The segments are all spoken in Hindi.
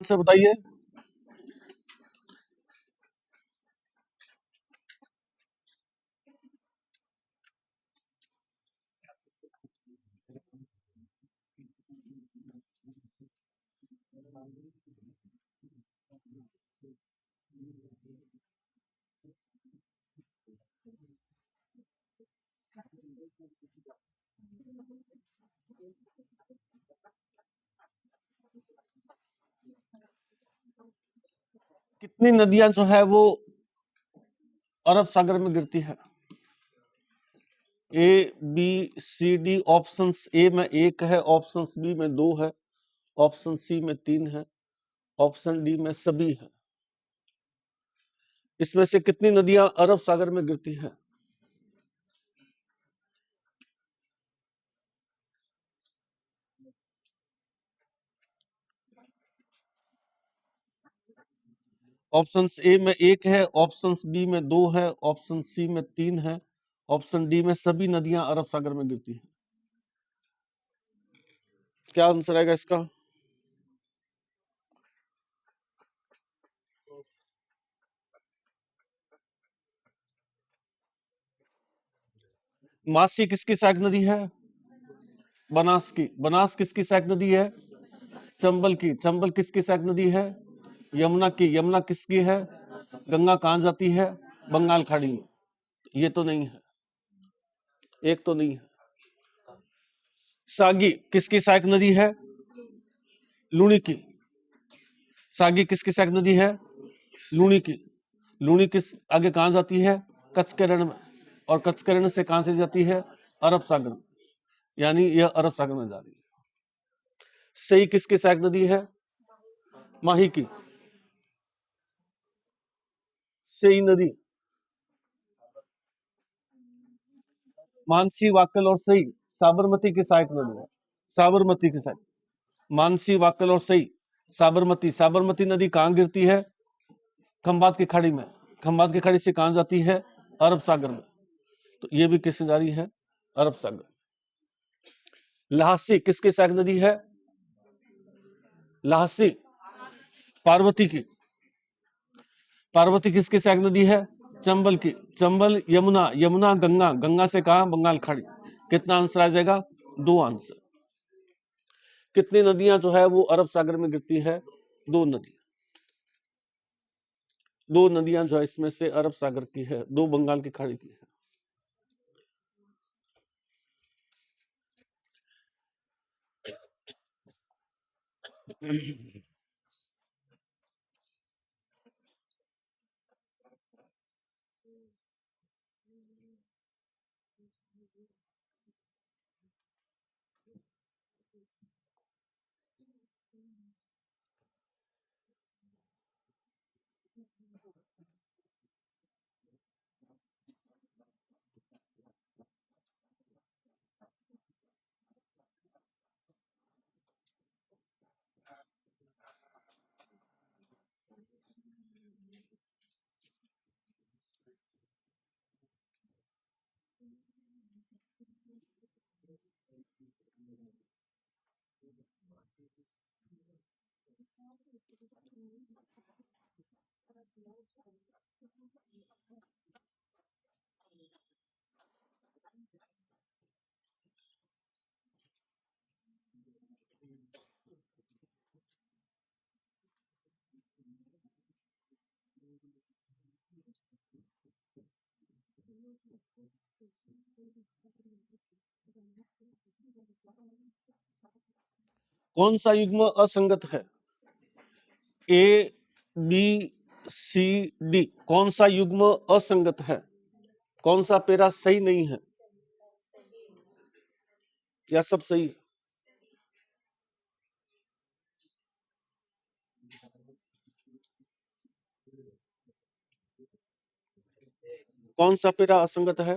से बताइए। कितनी नदियां जो है वो अरब सागर में गिरती है? A, B, C, D. Options A में एक है, ऑप्शंस बी में दो है, ऑप्शन सी में तीन है, ऑप्शन डी में सभी है। इसमें से कितनी नदियां अरब सागर में गिरती है? ऑप्शन ए में एक है, ऑप्शन बी में दो है, ऑप्शन सी में तीन है, ऑप्शन डी में सभी नदियां अरब सागर में गिरती हैं। क्या आंसर आएगा इसका? मासी किसकी सहायक नदी है? बनास की। बनास किसकी सहायक नदी है? चंबल की। चंबल किसकी सहायक नदी है? यमुना की। यमुना किसकी है? गंगा कहां जाती है? बंगाल खाड़ी में। ये तो नहीं है, एक तो नहीं है। सागी किसकी सहायक नदी है? लूणी की। सागी किसकी सहायक नदी है? लूणी की। लूणी किस आगे कहां जाती है? कच्छ के रण में। और कच्छ के रण से कहां से जाती है? अरब सागर में। यानी यह अरब सागर में जा रही है। सही किसकी सहायक नदी है? माही की। सही नदी। मानसी, वाकल और सही साबरमती की सहायक नदी है। साबरमती की सहायक। मानसी, वाकल और सही साबरमती। साबरमती नदी कहां गिरती है? खंबात की खाड़ी में। खंबात की खाड़ी से कहां जाती है? अरब सागर में। तो ये भी किससे जा रही है? अरब सागर। लहासी किसकी सहायक नदी है? लहासी पार्वती की। पार्वती किसकी सहायक नदी है? चंबल की। चंबल, यमुना। यमुना, गंगा। गंगा से कहा? बंगाल खाड़ी। कितना आंसर आ जाएगा? दो आंसर। कितनी नदियां जो है वो अरब सागर में गिरती है? दो नदी। दो नदियां जो है इसमें से अरब सागर की है, दो बंगाल की खाड़ी की है। कौन सा युग्म असंगत है? A, B, C, D. कौन सा युग्म असंगत है? कौन सा पेरा सही नहीं है? या सब सही है? कौन सा पेरा असंगत है?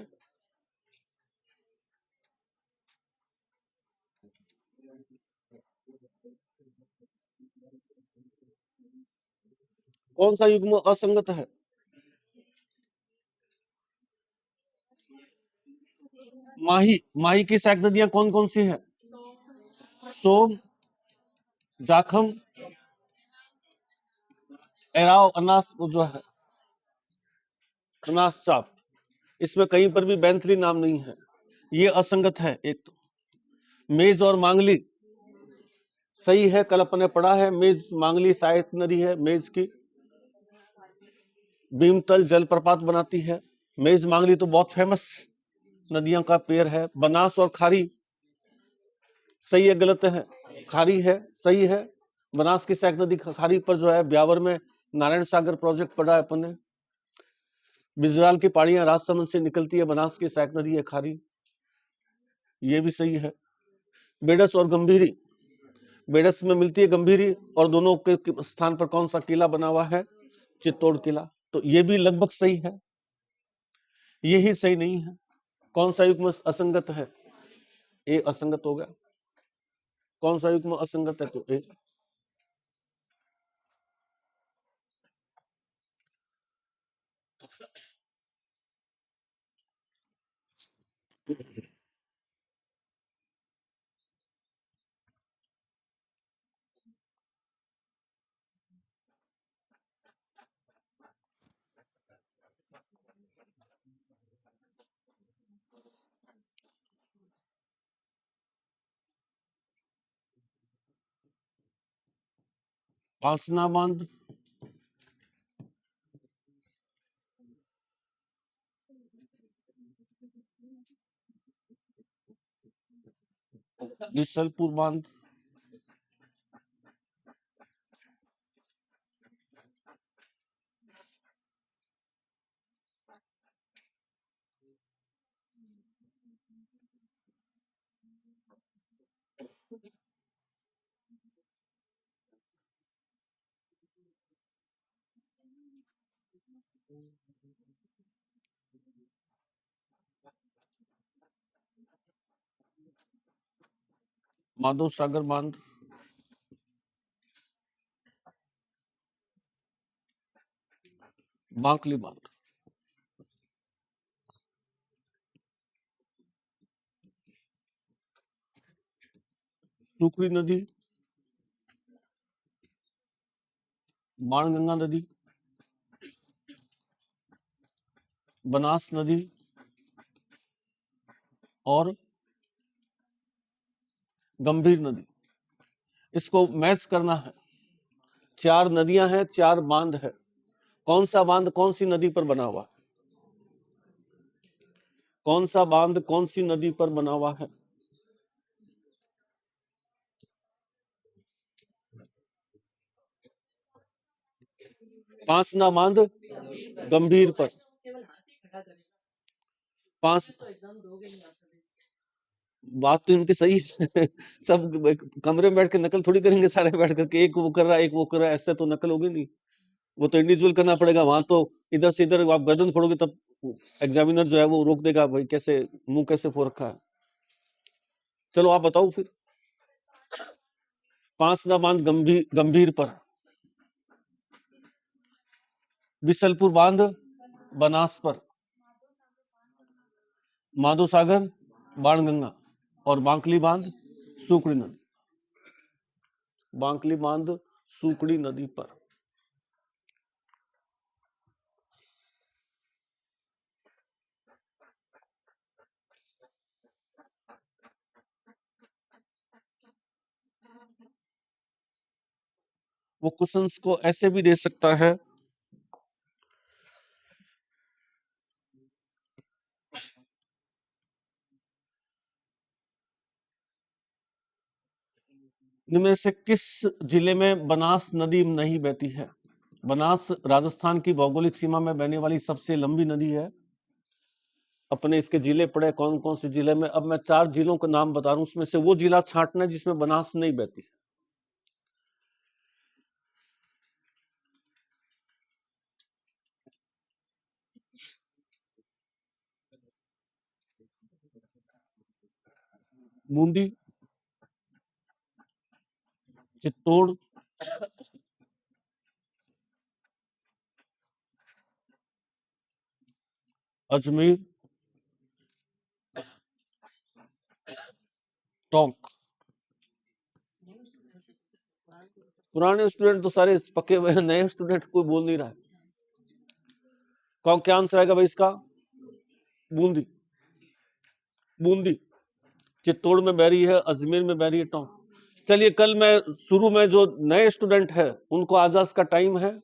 कौन सा युग्म असंगत है? माही। माही की सहायक नदियां कौन कौन सी है? सोम, जाखम, एराव अनास जो है अनास चाप, इसमें कहीं पर भी बैंथली नाम नहीं है, ये असंगत है। एक तो मेज और मांगली सही है, कल अपन ने पढ़ा है, मेज मांगली सहायक नदी है मेज की, भीमतल जलप्रपात बनाती है। मेज मांगली तो बहुत फेमस नदियों का पेड़ है। बनास और खारी सही है गलत है? खारी है, सही है। बनास की सहायक नदी खारी पर जो है ब्यावर में नारायण सागर प्रोजेक्ट पढ़ा है अपन ने। बिजराल की पहाड़ियां राजसमंद से निकलती है, बनास की सहायक नदी है खारी, ये भी सही है। बेडस और गंभीरी, बेडस में मिलती है गंभीरी, और दोनों के स्थान पर कौन सा किला बना हुआ है? चित्तौड़ किला, तो ये भी लगभग सही है। यही सही नहीं है। कौन सा युग्म असंगत है? ए असंगत हो गया। कौन सा युग्म असंगत है? तो ए। पांसना बांध, बिसलपुर बांध, माधव सागर बांध, बांकली बांध, सुकरी नदी, बाणगंगा नदी, बनास नदी और गंभीर नदी। इसको मैच करना है। 4 नदियां हैं, 4 बांध है, कौन सा बांध कौन सी नदी पर बना हुआ? कौन सा बांध कौन सी नदी पर बना हुआ है? पांसना बांध गंभीर पर। पांच, बात तो इनकी सही है। सब कमरे में बैठ के नकल थोड़ी करेंगे सारे बैठ करके, एक वो कर रहा है एक वो कर रहा है, ऐसे तो नकल होगी नहीं। वो तो इंडिविजुअल करना पड़ेगा। वहां तो इधर से इधर आप गर्दन फोड़ोगे तब एग्जामिनर जो है वो रोक देगा, भाई कैसे मुंह कैसे फोड़ रखा है। चलो आप बताओ फिर। पांसना बांध गंभीर पर, बिसलपुर बांध बनास पर, माधो सागर बाणगंगा, और बांकली बांध सुकड़ी नदी, बांकली बांध सुकड़ी नदी पर। वो क्वेश्चंस को ऐसे भी दे सकता है, इनमें से किस जिले में बनास नदी नहीं बहती है? बनास राजस्थान की भौगोलिक सीमा में बहने वाली सबसे लंबी नदी है। अपने इसके जिले पड़े कौन कौन से जिले में, अब मैं 4 जिलों का नाम बता रहा हूं, उसमें से वो जिला छांटना है जिसमें बनास नहीं बहती। बूंदी, चित्तौड़, अजमेर, टोंक। पुराने स्टूडेंट तो सारे पक्के हुए हैं, नए स्टूडेंट कोई बोल नहीं रहा है। कौन क्या आंसर आएगा भाई इसका? बूंदी। बूंदी चित्तौड़ में बैरी है, अजमेर में बैरी है, टॉम। चलिए कल मैं शुरू में जो नए स्टूडेंट है उनको आज का टाइम है,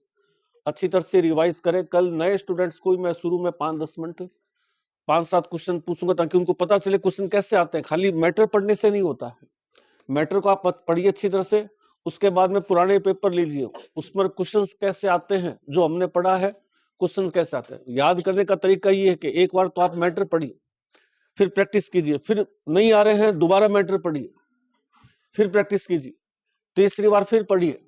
अच्छी तरह से रिवाइज करें। कल नए स्टूडेंट्स को मैं शुरू में 5-10 मिनट 5-7 क्वेश्चन पूछूंगा ताकि उनको पता चले क्वेश्चन कैसे आते हैं। खाली मैटर पढ़ने से नहीं होता है, मैटर को आप पढ़िए अच्छी तरह से, उसके बाद में पुराने पेपर लीजिए, उसमें क्वेश्चंस कैसे आते हैं जो हमने पढ़ा है, क्वेश्चंस कैसे आते हैं। याद करने का तरीका ये है कि एक बार तो आप मैटर पढ़िए, फिर प्रैक्टिस कीजिए, फिर नहीं आ रहे हैं दोबारा मैटर पढ़िए, फिर प्रैक्टिस कीजिए, तीसरी बार फिर पढ़िए।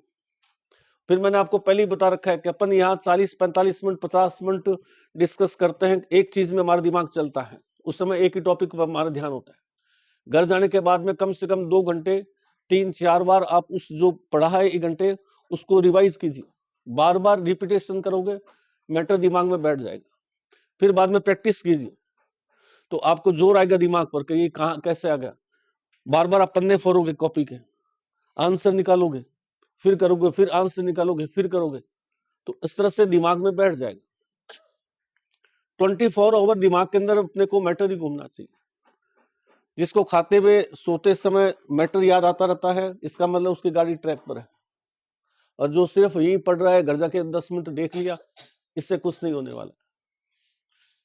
फिर मैंने आपको पहले ही बता रखा है कि अपन यहाँ 40-45 मिनट 50 मिनट डिस्कस करते हैं, एक चीज में हमारा दिमाग चलता है, उस समय एक ही टॉपिक पर हमारा ध्यान होता है। घर जाने के बाद में कम से कम 2 घंटे 3-4 बार आप उस जो पढ़ा है 1 घंटे उसको रिवाइज कीजिए, बार बार रिपीटेशन करोगे, मैटर दिमाग में बैठ जाएगा। फिर बाद में प्रैक्टिस कीजिए तो आपको जोर आएगा दिमाग पर कि ये कहाँ कैसे आ गया। बार बार आप पन्ने फोड़ोगे, कॉपी के आंसर निकालोगे, फिर करोगे, फिर आंसर निकालोगे, फिर करोगे, तो इस तरह से दिमाग में बैठ जाएगा। 24 आवर दिमाग के अंदर अपने को मैटर ही घूमना चाहिए। जिसको खाते हुए सोते समय मैटर याद आता रहता है, इसका मतलब उसकी गाड़ी ट्रैक पर है। और जो सिर्फ यही पढ़ रहा है, घर जाके 10 मिनट देख लिया, इससे कुछ नहीं होने वाला।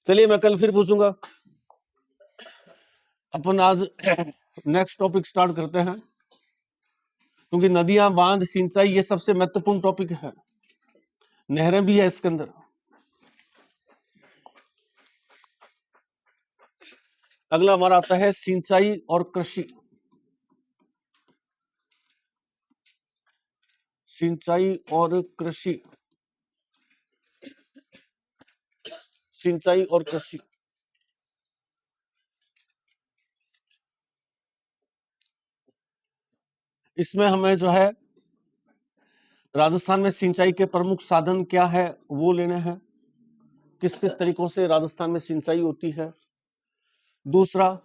चलिए मैं कल फिर पूछूंगा। अपन आज नेक्स्ट टॉपिक स्टार्ट करते हैं, क्योंकि नदियां, बांध, सिंचाई ये सबसे महत्वपूर्ण टॉपिक है, नहरें भी है इसके अंदर। अगला हमारा आता है सिंचाई और कृषि। सिंचाई और कृषि, सिंचाई और कृषि। इसमें हमें जो है राजस्थान में सिंचाई के प्रमुख साधन क्या है वो लेने हैं, किस किस तरीकों से राजस्थान में सिंचाई होती है। दूसरा,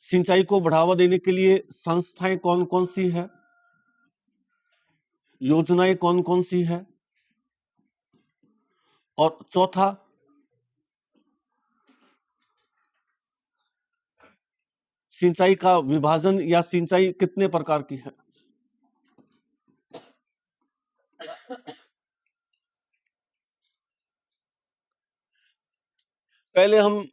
सिंचाई को बढ़ावा देने के लिए संस्थाएं कौन कौन सी है, योजनाएं कौन कौन सी है। और चौथा, सिंचाई का विभाजन या सिंचाई कितने प्रकार की है। पहले हम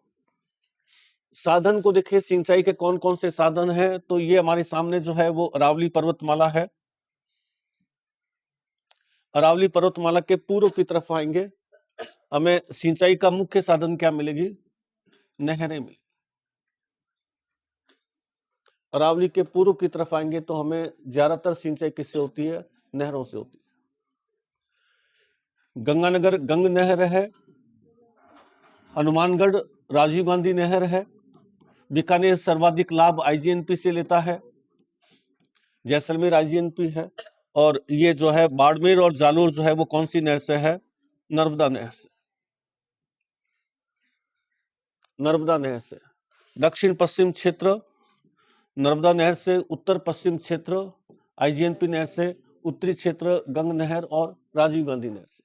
साधन को देखें, सिंचाई के कौन कौन से साधन हैं। तो ये हमारे सामने जो है वो अरावली पर्वतमाला है। अरावली पर्वतमाला के पूर्व की तरफ आएंगे, हमें सिंचाई का मुख्य साधन क्या मिलेगी, नहरें मिलेगी। अरावली के पूर्व की तरफ आएंगे तो हमें ज्यादातर सिंचाई किससे होती है, नहरों से होती है। गंगानगर गंग नहर है, हनुमानगढ़ राजीव गांधी नहर है, बीकानेर सर्वाधिक लाभ आईजीएनपी से लेता है, जैसलमेर आईजीएनपी है, और ये जो है बाड़मेर और जालोर जो है वो कौन सी नहर से है, नर्मदा नहर से, नर्मदा नहर से। दक्षिण पश्चिम क्षेत्र नर्मदा नहर से, उत्तर पश्चिम क्षेत्र आईजीएनपी नहर से, उत्तरी क्षेत्र गंग नहर और राजीव गांधी नहर से।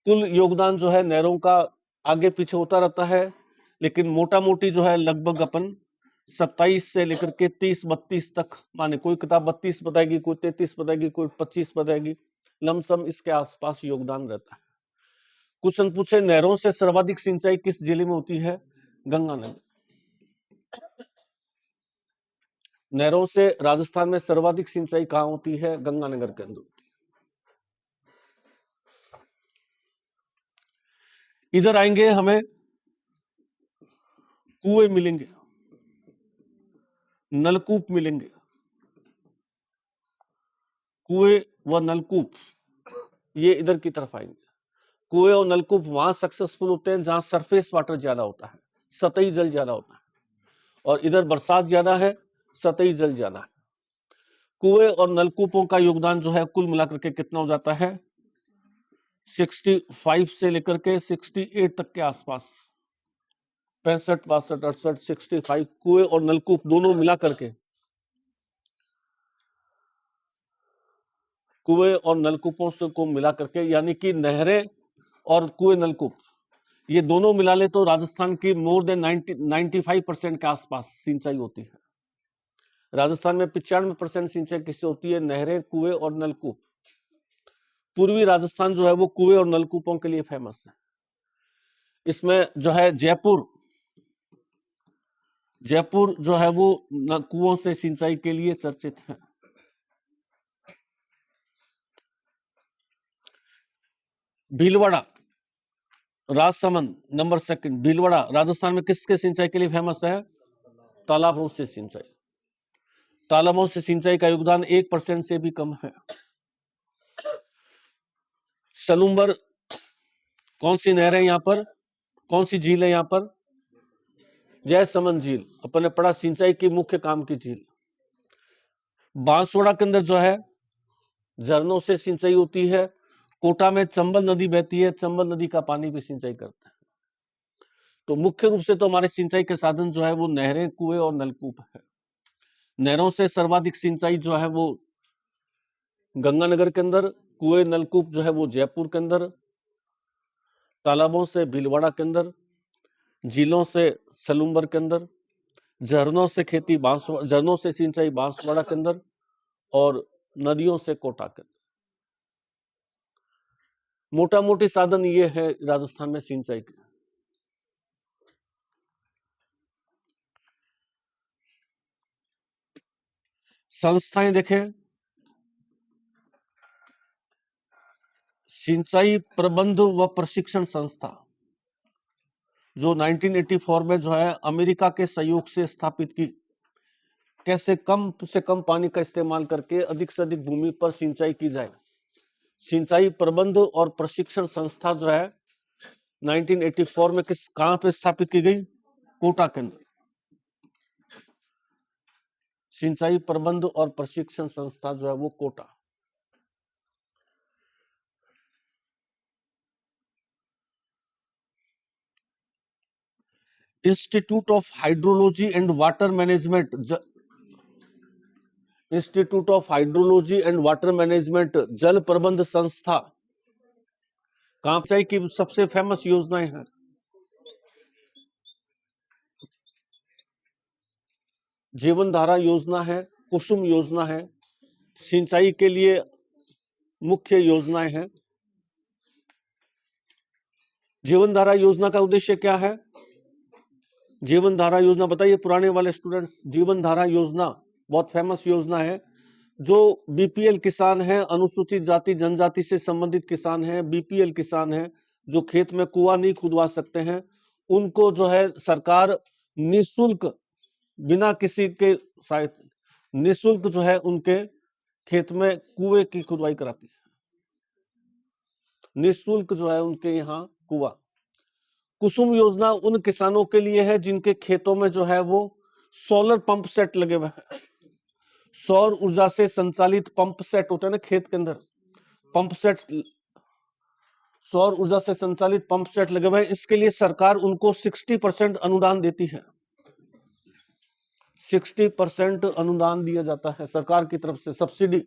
कुल योगदान जो है नहरों का आगे पीछे होता रहता है, लेकिन मोटा मोटी जो है लगभग अपन 27 से लेकर के 30-32 तक, माने कोई किताब 32 बताएगी, कोई 33 बताएगी, कोई 25 बताएगी, लमसम इसके आसपास योगदान रहता है। क्वेश्चन पूछे, नहरों से सर्वाधिक सिंचाई किस जिले में होती है, गंगानगर। नहरों से राजस्थान में सर्वाधिक सिंचाई कहां होती है, गंगानगर के अंदर। इधर आएंगे हमें कुएं मिलेंगे, नलकूप मिलेंगे। कुएं व नलकूप ये इधर की तरफ आएंगे। कुएं और नलकूप वहां सक्सेसफुल होते हैं जहां सरफेस वाटर ज्यादा होता है, सतही जल ज्यादा होता है, और इधर बरसात ज्यादा है, सतही जल ज्यादा है। कुएं और नलकूपों का योगदान जो है कुल मिलाकर के कितना हो जाता है, 65 से लेकर के 68 तक के आसपास, 65, 62, 68, 65 कुएं और नलकूप दोनों मिला करके कुएं और नलकूपों से को मिला करके, यानी कि नहरें और कुएं नलकूप ये दोनों मिला ले तो राजस्थान की मोर देन 95% के आसपास सिंचाई होती है। राजस्थान में 95% सिंचाई किससे होती है? नहरें, कुएं और नलकूप। पूर्वी राजस्थान जो है वो कुएं और नलकूपों के लिए फेमस है। इसमें जो है जयपुर जो है वो कुओं से सिंचाई के लिए चर्चित है। भीलवाड़ा, राजसमंद नंबर 2। भीलवाड़ा राजस्थान में किसके सिंचाई के लिए फेमस है? तालाबों से सिंचाई। तालाबों से सिंचाई का योगदान 1% से भी कम है। सलूम्बर कौन सी नहर है यहाँ पर? कौन सी झील है यहाँ पर? जयसमंद झील। अपन ने पढ़ा सिंचाई की मुख्य काम की झील। बांसवाड़ा के अंदर जो है झरनों से सिंचाई होती है। कोटा में चंबल नदी बहती है, चंबल नदी का पानी भी सिंचाई करते हैं। तो मुख्य रूप से तो हमारे सिंचाई के साधन जो है वो नहरें, कुएं और नलकूप है। नहरों से सर्वाधिक सिंचाई जो है वो गंगानगर के अंदर, कुएं नलकूप जो है वो जयपुर के अंदर, तालाबों से भीलवाड़ा के अंदर, झीलों से सलूम्बर के अंदर, झरनों से झरनों से सिंचाई बांसवाड़ा के अंदर और नदियों से कोटा के अंदर। मोटा मोटी साधन ये है राजस्थान में सिंचाई के। संस्थाएं देखें, सिंचाई प्रबंध व प्रशिक्षण संस्था जो 1984 में जो है अमेरिका के सहयोग से स्थापित की। कैसे कम से कम पानी का इस्तेमाल करके अधिक से अधिक भूमि पर सिंचाई की जाए। सिंचाई प्रबंध और प्रशिक्षण संस्था जो है 1984 में कहां पे स्थापित की गई? कोटा के अंदर। सिंचाई प्रबंध और प्रशिक्षण संस्था जो है वो Kota. Institute of hydrology and water management, institute of hydrology and water management जल प्रबंध संस्था कहां सिंचाई की सबसे फेमस योजनाएं हैं? जीवन धारा योजना है, कुसुम योजना है, सिंचाई के लिए मुख्य योजनाएं हैं। जीवन धारा योजना का उद्देश्य क्या है? जीवन धारा योजना बताइए पुराने वाले स्टूडेंट्स। जीवन धारा योजना बहुत फेमस योजना है। जो बीपीएल किसान है, अनुसूचित जाति जनजाति से संबंधित किसान है, बीपीएल किसान है, जो खेत में कुआं नहीं खुदवा सकते हैं, उनको जो है सरकार निःशुल्क, बिना किसी के सहायता, निःशुल्क जो है उनके खेत में कुएं की खुदवाई कराती है। निःशुल्क जो है उनके यहाँ कुआं। कुसुम योजना उन किसानों के लिए है जिनके खेतों में जो है वो सोलर पंप सेट लगे हुए हैं। सौर ऊर्जा से संचालित पंप सेट होते हैं ना खेत के अंदर, पंप सेट, सौर ऊर्जा से संचालित पंप सेट लगे हुए हैं। इसके लिए सरकार उनको 60% अनुदान देती है। 60% अनुदान दिया जाता है सरकार की तरफ से। सब्सिडी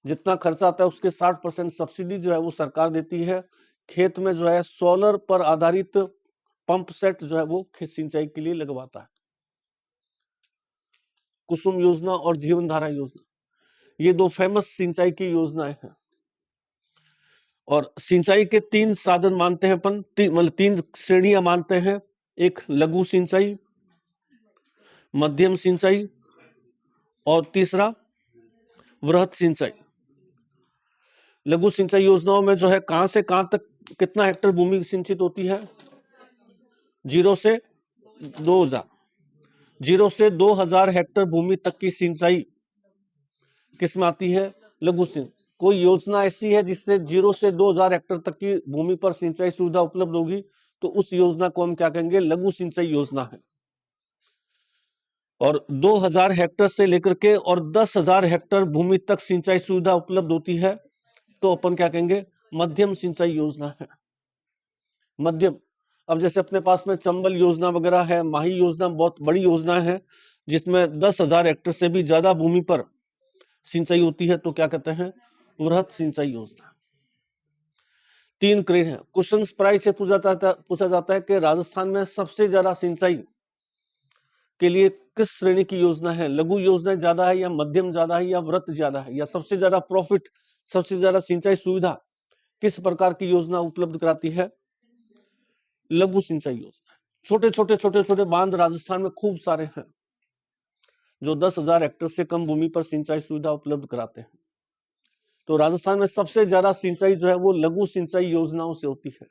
जितना खर्चा आता है उसके 60% सब्सिडी जो है वो सरकार देती है। खेत में जो है सोलर पर आधारित पंप सेट जो है वो सिंचाई के लिए लगवाता है। कुसुम योजना और जीवन धारा योजना, ये दो फेमस सिंचाई की योजनाएं हैं। और सिंचाई के 3 साधन मानते हैं अपन, मतलब 3 श्रेणियां मानते हैं। एक लघु सिंचाई, मध्यम सिंचाई और तीसरा वृहत सिंचाई। लघु सिंचाई योजनाओं में जो है कहां से कहां तक कितना हेक्टेयर भूमि सिंचित होती है? 0 से 2000, 0 से 2000 हेक्टेयर भूमि तक की सिंचाई किस में आती है? लघु सिंचाई। कोई योजना ऐसी है जिससे 0 से 2000 हेक्टेयर तक की भूमि पर सिंचाई सुविधा उपलब्ध होगी तो उस योजना को हम क्या कहेंगे? लघु सिंचाई योजना है। और 2000 हेक्टेयर से लेकर के और 10,000 हेक्टेयर भूमि तक सिंचाई सुविधा उपलब्ध होती है तो अपन क्या कहेंगे? मध्यम सिंचाई योजना है। मध्यम। अब जैसे अपने पास में चंबल योजना वगैरह है, माही योजना बहुत बड़ी योजना है जिसमें 10,000 हेक्टेयर से भी ज्यादा भूमि पर सिंचाई होती है तो क्या कहते हैं? वृहद सिंचाई योजना। 3 क्रेन है। क्वेश्चन प्राइस से पूछा जाता है कि राजस्थान में सबसे ज्यादा सिंचाई के लिए किस श्रेणी की योजना है? लघु योजना ज्यादा है या मध्यम ज्यादा है या वृहद ज्यादा है या सबसे ज्यादा प्रॉफिट, सबसे ज्यादा सिंचाई सुविधा किस प्रकार की योजना उपलब्ध कराती है? लघु सिंचाई योजना। छोटे छोटे बांध राजस्थान में खूब सारे हैं जो 10,000 हेक्टेयर से कम भूमि पर सिंचाई सुविधा उपलब्ध कराते हैं। तो राजस्थान में सबसे ज्यादा सिंचाई जो है वो लघु सिंचाई योजनाओं से होती है।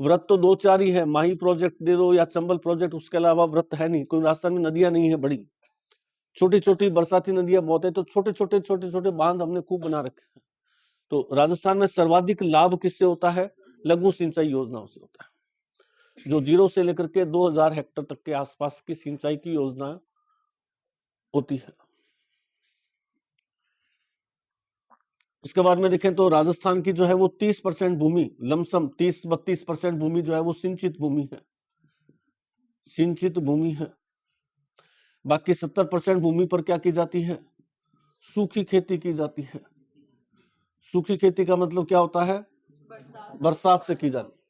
वृत्त तो 2-4 ही है, माही प्रोजेक्ट दे दो या चंबल प्रोजेक्ट, उसके अलावा वृत्त है नहीं। कोई राजस्थान में नदियां नहीं है बड़ी, छोटी छोटी बरसाती नदियां बहुत है, तो छोटे छोटे बांध हमने खूब बना रखे हैं। तो राजस्थान में सर्वाधिक लाभ किससे होता है? लघु सिंचाई योजनाओं से होता है, जो 0 से लेकर के 2,000 हेक्टेयर तक के आसपास की सिंचाई की योजना होती है। उसके बाद में देखें तो राजस्थान की जो है वो 30% भूमि, लमसम 30-32% भूमि जो है वो सिंचित भूमि है, सिंचित भूमि है। बाकी 70% भूमि पर क्या की जाती है? सूखी खेती की जाती है। सूखी खेती का मतलब क्या होता है? बरसात से की जाती है।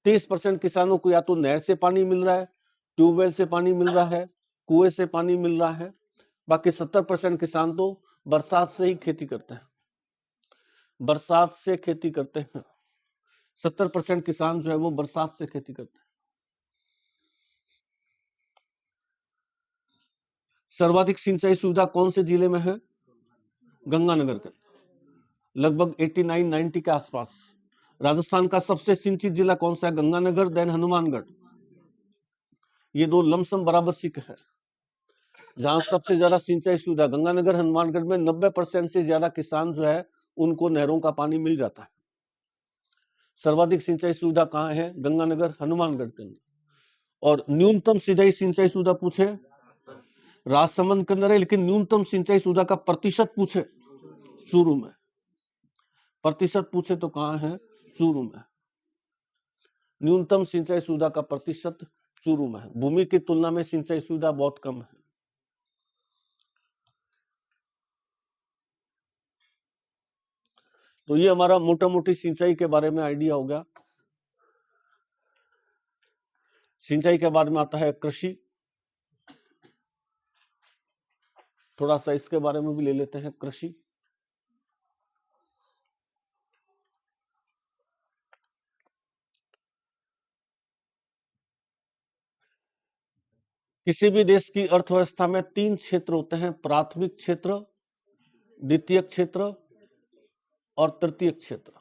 30% किसानों को या तो नहर से पानी मिल रहा है, ट्यूबवेल से पानी मिल रहा है, कुएं से पानी मिल रहा है। बाकी 70% किसान तो बरसात से ही खेती करते हैं, बरसात से खेती करते हैं। 70% किसान जो है वो बरसात से खेती करते हैं। सर्वाधिक सिंचाई सुविधा कौन से जिले में है? गंगानगर के, लगभग 89-90 के आसपास। राजस्थान का सबसे सिंचित जिला कौन सा है? गंगानगर, देन हनुमानगढ़। ये दो लमसम बराबर सिक है। जहां सबसे ज्यादा सिंचाई सुविधा गंगानगर, हनुमानगढ़ में 90% से ज्यादा किसान जो है उनको नहरों का पानी मिल जाता है। सर्वाधिक सिंचाई सुविधा कहाँ है? गंगानगर, हनुमानगढ़ के अंदर। और न्यूनतम सिंचाई सुविधा पूछे, राजसमंद के अंदर है, लेकिन न्यूनतम सिंचाई सुविधा का प्रतिशत पूछे चूरू में, प्रतिशत पूछे तो कहां है? चूरू में। न्यूनतम सिंचाई सुविधा का प्रतिशत चूरू में है। भूमि की तुलना में सिंचाई सुविधा बहुत कम है। तो ये हमारा मोटा मोटी सिंचाई के बारे में आइडिया हो गया। सिंचाई के बाद में आता है कृषि। थोड़ा सा इसके बारे में भी ले लेते हैं। कृषि, किसी भी देश की अर्थव्यवस्था में 3 क्षेत्र होते हैं, प्राथमिक क्षेत्र, द्वितीय क्षेत्र और तृतीय क्षेत्र।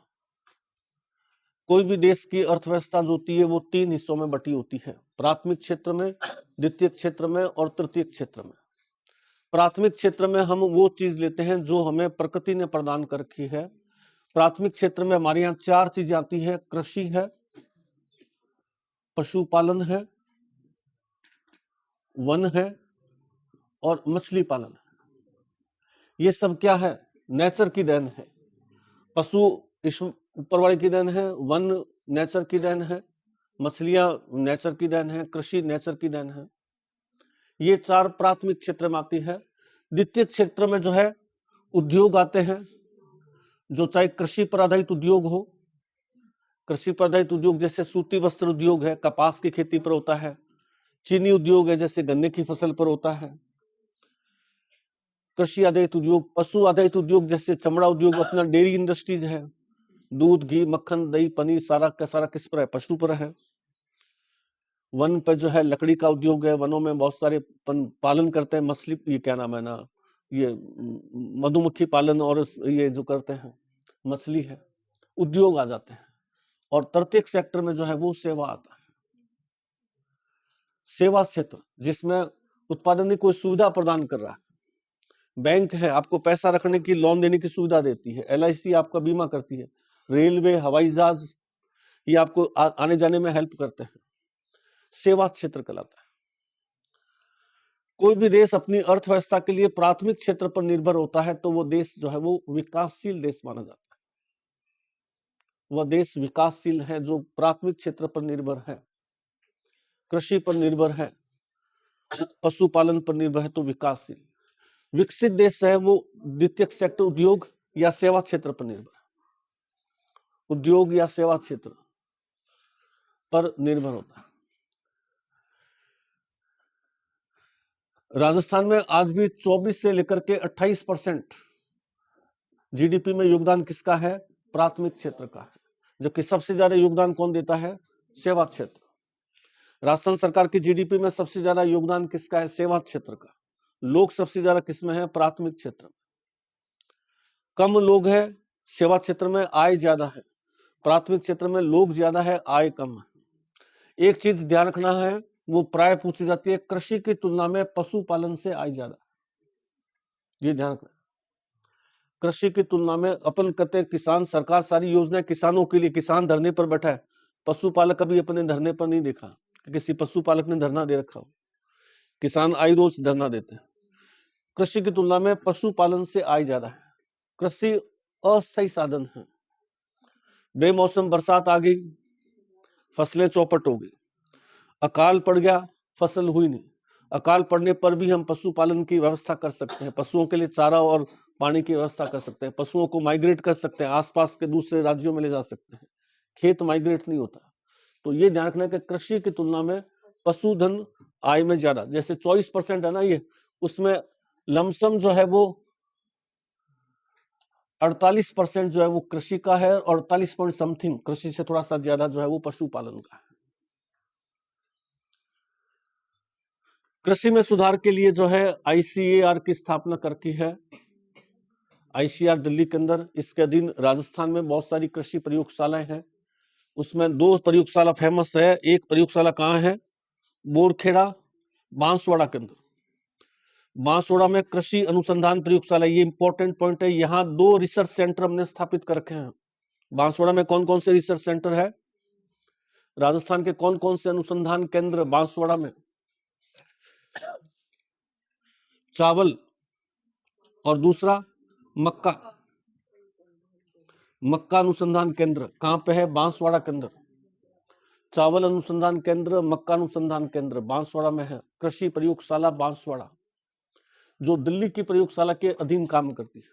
कोई भी देश की अर्थव्यवस्था जो होती है वो 3 हिस्सों में बटी होती है, प्राथमिक क्षेत्र में, द्वितीय क्षेत्र में और तृतीय क्षेत्र में। प्राथमिक क्षेत्र में हम वो चीज लेते हैं जो हमें प्रकृति ने प्रदान कर रखी है। प्राथमिक क्षेत्र में हमारे यहाँ 4 चीजें आती है, कृषि है, पशुपालन है, वन है और मछली पालन है। ये सब क्या है? नेचर की देन है। पशु ऊपर वाले की देन है, वन नेचर की देन है, मछलियां नेचर की देन है, कृषि नेचर की देन है। ये 4 प्राथमिक क्षेत्र में आती है। द्वितीय क्षेत्र में जो है उद्योग आते हैं, जो चाहे कृषि पर आधारित उद्योग हो, कृषि पर आधारित उद्योग जैसे सूती वस्त्र उद्योग है, कपास की खेती पर होता है, चीनी उद्योग है जैसे गन्ने की फसल पर होता है, कृषि आधारित उद्योग, पशु आधारित उद्योग जैसे चमड़ा उद्योग, अपना डेयरी इंडस्ट्रीज है, दूध, घी, मक्खन, दही, पनीर सारा का सारा किस पर है? पशु पर है। वन पर जो है लकड़ी का उद्योग है, वनों में बहुत सारे पालन करते हैं, मछली, ये क्या नाम है ना, ये मधुमक्खी पालन और ये जो करते हैं मछली है, उद्योग आ जाते हैं। और तृतीय सेक्टर में जो है वो सेवा आता है। सेवा क्षेत्र जिसमें उत्पादन की कोई सुविधा प्रदान कर रहा है। बैंक है, आपको पैसा रखने की, लोन देने की सुविधा देती है। LIC आपका बीमा करती है। रेलवे, हवाई जहाज, ये आपको आने जाने में हेल्प करते हैं। सेवा क्षेत्र कहलाता है। कोई भी देश अपनी अर्थव्यवस्था के लिए प्राथमिक क्षेत्र पर निर्भर होता है तो वो देश जो है वो विकासशील देश माना जाता है। वह देश विकासशील है जो प्राथमिक क्षेत्र पर निर्भर है, कृषि पर निर्भर है, पशुपालन पर निर्भर है, तो विकासशील। विकसित देश है वो द्वितीय सेक्टर उद्योग, या सेवा क्षेत्र पर निर्भर है, उद्योग या सेवा क्षेत्र पर निर्भर होता है। राजस्थान में आज भी 24 से लेकर के 28% जीडीपी में योगदान किसका है? प्राथमिक क्षेत्र का है, जबकि सबसे ज्यादा योगदान कौन देता है? सेवा क्षेत्र। राजस्थान सरकार की जीडीपी में सबसे ज्यादा योगदान किसका है? सेवा क्षेत्र का। लोग सबसे ज्यादा किसमें है? प्राथमिक क्षेत्र में। कम लोग है सेवा क्षेत्र में, आय ज्यादा है। प्राथमिक क्षेत्र में लोग ज्यादा है, आय कम है। एक चीज ध्यान रखना है, वो प्राय पूछी जाती है, कृषि की तुलना में पशुपालन से आय ज्यादा, ये ध्यान रखना। कृषि की तुलना में अपन कहते हैं किसान, सरकार सारी योजनाएं किसानों के लिए, किसान धरने पर बैठा है, पशुपालक कभी अपने धरने पर नहीं देखा कि किसी पशुपालक ने धरना दे रखा हो। किसान आय रोज धरना देते हैं। कृषि की तुलना में पशुपालन से आय ज्यादा है। कृषि अस्थायी साधन है। बेमौसम बरसात आ गई, फसलें चौपट हो गई। अकाल पड़ गया, फसल हुई नहीं। अकाल पड़ने पर भी हम पशुपालन की व्यवस्था कर सकते हैं, पशुओं के लिए चारा और पानी की व्यवस्था कर सकते हैं, पशुओं को माइग्रेट कर सकते हैं, आसपास के दूसरे राज्यों में ले जा सकते हैं। खेत माइग्रेट नहीं होता। तो ये ध्यान रखना कि कृषि की तुलना में पशुधन आय में ज्यादा, जैसे 24% है ना ये, उसमें लमसम जो है वो 48% जो है वो कृषि का है, और 48 पॉइंट समथिंग कृषि से थोड़ा सा ज्यादा जो है वो पशुपालन का है। कृषि में सुधार के लिए जो है आईसीएआर की स्थापना करकी है, आईसीएआर दिल्ली के अंदर। इसके अधीन राजस्थान में बहुत सारी कृषि प्रयोगशालाएं हैं। उसमें 2 प्रयोगशाला फेमस है। एक प्रयोगशाला कहाँ है? बोरखेड़ा, बांसवाड़ा के अंदर। बांसवाड़ा में कृषि अनुसंधान प्रयोगशाला, ये इंपॉर्टेंट पॉइंट है। यहाँ 2 रिसर्च सेंटर हमने स्थापित कर रखे हैं। बांसवाड़ा में कौन कौन से रिसर्च सेंटर है? राजस्थान के कौन कौन से अनुसंधान केंद्र बांसवाड़ा में? चावल और दूसरा मक्का। मक्का अनुसंधान केंद्र कहां पे है? बांसवाड़ा के अंदर। चावल अनुसंधान केंद्र, मक्का अनुसंधान केंद्र बांसवाड़ा में है। कृषि प्रयोगशाला बांसवाड़ा, जो दिल्ली की प्रयोगशाला के अधीन काम करती है।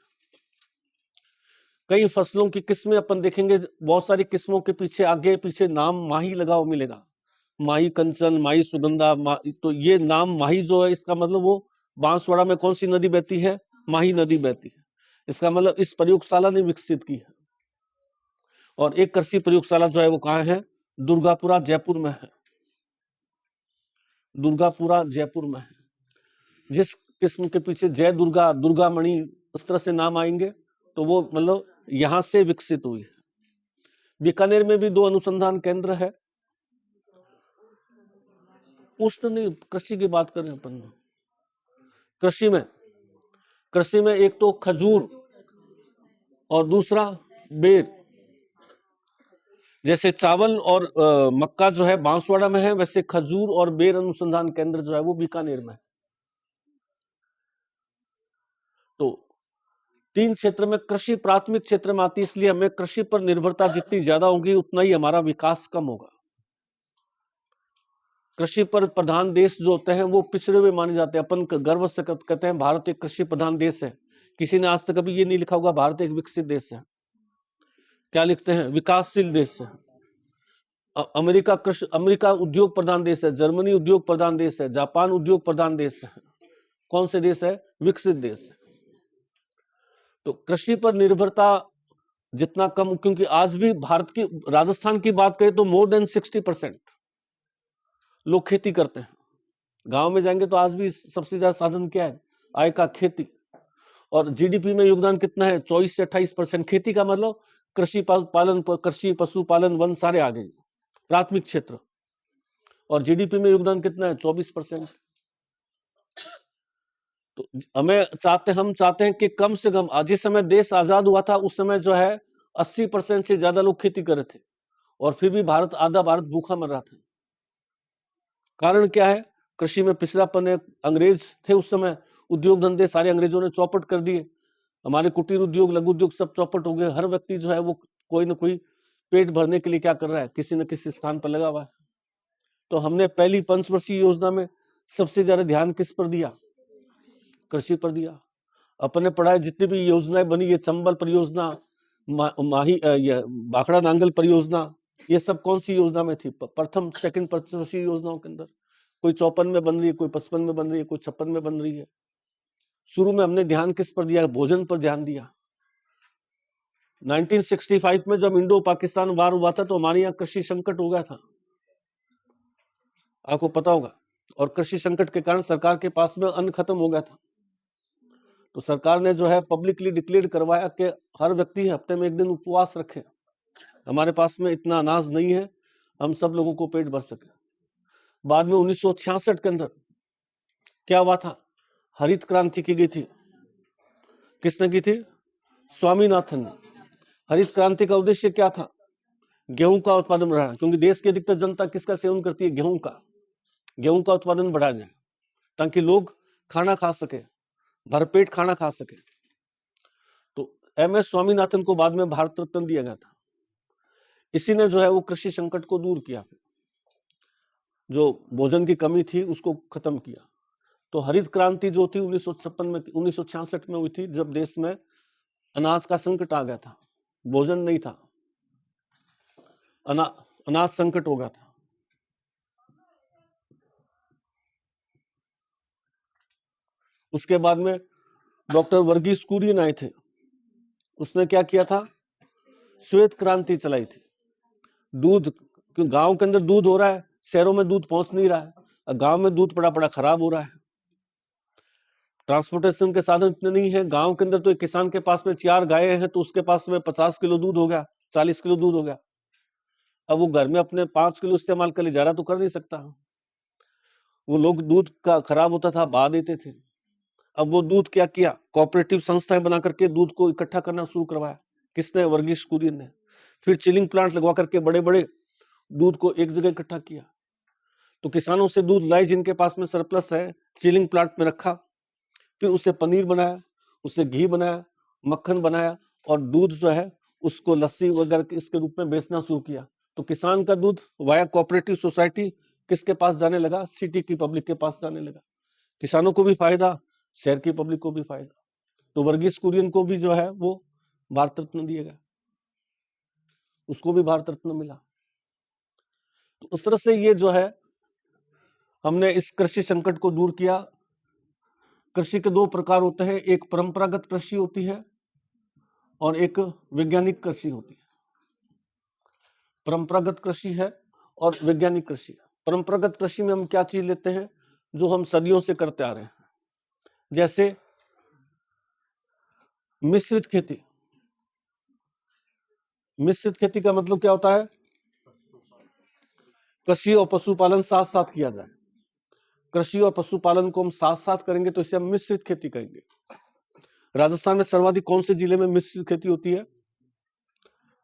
कई फसलों की किस्में अपन देखेंगे, बहुत सारी किस्मों के पीछे आगे पीछे नाम माही लगा हुआ मिलेगा। माही कंचन, माही सुगंधा, तो ये नाम माही जो है, इसका मतलब वो बांसवाड़ा में कौन सी नदी बहती है? माही नदी बहती है। इसका मतलब इस प्रयोगशाला ने विकसित की है। और एक कृषि प्रयोगशाला जो है वो कहाँ है? दुर्गापुरा जयपुर में है। दुर्गापुरा जयपुर में है। जिस किस्म के पीछे जय दुर्गा, दुर्गा मणि, उस तरह से नाम आएंगे तो वो मतलब यहां से विकसित हुई है। बीकानेर में भी 2 अनुसंधान केंद्र है। उष्ण नहीं, कृषि की बात करें अपन। कृषि में एक तो खजूर और दूसरा बेर। जैसे चावल और मक्का जो है बांसवाड़ा में है, वैसे खजूर और बेर अनुसंधान केंद्र जो है वो बीकानेर में है। तो 3 क्षेत्र में कृषि प्राथमिक क्षेत्र में आती है, इसलिए हमें कृषि पर निर्भरता जितनी ज्यादा होगी उतना ही हमारा विकास कम होगा। कृषि पर प्रधान देश जो होते हैं वो पिछड़े हुए माने जाते हैं। अपन गर्व से कहते हैं भारत एक कृषि प्रधान देश है। किसी ने आज तक कभी ये नहीं लिखा होगा भारत एक विकसित देश है। क्या लिखते हैं? विकासशील देश है। अमेरिका उद्योग प्रधान देश है, जर्मनी उद्योग प्रधान देश है, जापान उद्योग प्रधान देश है। कौन से देश है? विकसित देश है। तो कृषि पर निर्भरता जितना कम, क्योंकि आज भी भारत की, राजस्थान की बात करें तो मोर देन 60% लोग खेती करते हैं। गांव में जाएंगे तो आज भी सबसे ज्यादा साधन क्या है आय का? खेती। और जीडीपी में योगदान कितना है? 24 से 28%। खेती का मतलब कृषि पालन, कृषि पशुपालन वन सारे आ गए, प्राथमिक क्षेत्र। और जीडीपी में योगदान कितना है? 24%। तो हम चाहते हैं कि कम से कम, जिस समय देश आजाद हुआ था उस समय जो है 80% से ज्यादा लोग खेती कर रहे थे, और फिर भी आधा भारत भूखा मर रहा था। कारण क्या है? कृषि में पिछड़ापन है। अंग्रेज थे उस समय, उद्योग धंधे सारे अंग्रेजों ने चौपट कर दिए। हमारे कुटीर उद्योग, लघु उद्योग सब चौपट हो गए। हर व्यक्ति जो है वो कोई ना कोई पेट भरने के लिए क्या कर रहा है? किसी न किसी स्थान पर लगा हुआ है। तो हमने पहली पंचवर्षीय योजना में सबसे ज्यादा ध्यान किस पर दिया? कृषि पर दिया। अपने पढ़ाए जितनी भी योजनाएं बनी है, चंबल परियोजना, माही ये भाखड़ा नांगल परियोजना, ये सब कौन सी योजना में थी? प्रथम सेकंड पंचवर्षीय योजनाओं के अंदर। कोई 54 में बन रही है, कोई 55 में बन रही है, कोई 56 में बन रही है। शुरू में हमने ध्यान किस पर दिया? भोजन पर ध्यान दिया। 1965 में जब इंडो पाकिस्तान वार हुआ था तो हमारे यहाँ कृषि संकट हो गया था, आपको पता होगा। और कृषि संकट के कारण सरकार के पास में अन्न खत्म हो गया था। तो सरकार ने जो है पब्लिकली डिक्लेयर करवाया कि हर व्यक्ति हफ्ते में एक दिन उपवास रखे, हमारे पास में इतना अनाज नहीं है, हम सब लोगों को पेट भर सके। बाद में 1966 के अंदर क्या हुआ था? हरित क्रांति की गई थी। किसने की थी? स्वामीनाथन ने। हरित क्रांति का उद्देश्य क्या था? गेहूं का उत्पादन बढ़ाना, क्योंकि देश की अधिकतर जनता किसका सेवन करती है? गेहूं का। गेहूं का उत्पादन बढ़ाया जाए ताकि लोग खाना खा सके, भरपेट खाना खा सके। तो एम.एस. स्वामीनाथन को बाद में भारत रत्न दिया गया था। इसी ने जो है वो कृषि संकट को दूर किया, जो भोजन की कमी थी उसको खत्म किया। तो हरित क्रांति जो थी 1956 में 1966 में हुई थी, जब देश में अनाज का संकट आ गया था, भोजन नहीं था, अनाज संकट हो गया था। उसके बाद में डॉक्टर वर्गीस कुरियन आए थे, उसने क्या किया था? श्वेत क्रांति चलाई थी। दूध, क्योंकि गांव के अंदर दूध हो रहा है, शहरों में दूध पहुंच नहीं रहा है, गांव में दूध पड़ा खराब हो रहा है, ट्रांसपोर्टेशन के साधन इतने नहीं है। गांव के अंदर तो एक किसान के पास में 4 गायें हैं तो उसके पास में 50 किलो दूध हो गया, 40 किलो दूध हो गया। अब वो घर में अपने 5 किलो इस्तेमाल कर ले जा रहा तो कर नहीं सकता। वो लोग दूध का खराब होता था बहा देते थे। अब वो दूध क्या किया? कोऑपरेटिव संस्थाएं बना करके दूध को इकट्ठा करना शुरू करवाया। किसने? वर्गीस कुरियन ने। फिर चिलिंग प्लांट लगवा करके बड़े बड़े दूध को एक जगह इकट्ठा किया। तो किसानों से दूध लाई, जिनके पास में सरप्लस है, चिलिंग प्लांट में रखा, फिर उससे पनीर बनाया, उससे घी बनाया, मक्खन बनाया, और दूध जो है उसको लस्सी वगैरह इसके रूप में बेचना शुरू किया। तो किसान का दूध वाया कोऑपरेटिव सोसाइटी किसके पास जाने लगा? सिटी की पब्लिक के पास जाने लगा। किसानों को भी फायदा, शहर की पब्लिक को भी फायदा। तो वर्गीस कुरियन को भी जो है वो भारत रत्न दिया गया, उसको भी भारत रत्न मिला। तो उस तरह से ये जो है हमने इस कृषि संकट को दूर किया। कृषि के 2 प्रकार होते हैं, एक परंपरागत कृषि होती है और एक वैज्ञानिक कृषि होती है। परंपरागत कृषि है और वैज्ञानिक कृषि। परंपरागत कृषि में हम क्या चीज लेते हैं? जो हम सदियों से करते आ रहे हैं, जैसे मिश्रित खेती। मिश्रित खेती का मतलब क्या होता है? कृषि और पशुपालन साथ साथ किया जाए। कृषि और पशुपालन को हम साथ साथ करेंगे तो इसे हम मिश्रित खेती कहेंगे। राजस्थान में सर्वाधिक कौन से जिले में मिश्रित खेती होती है?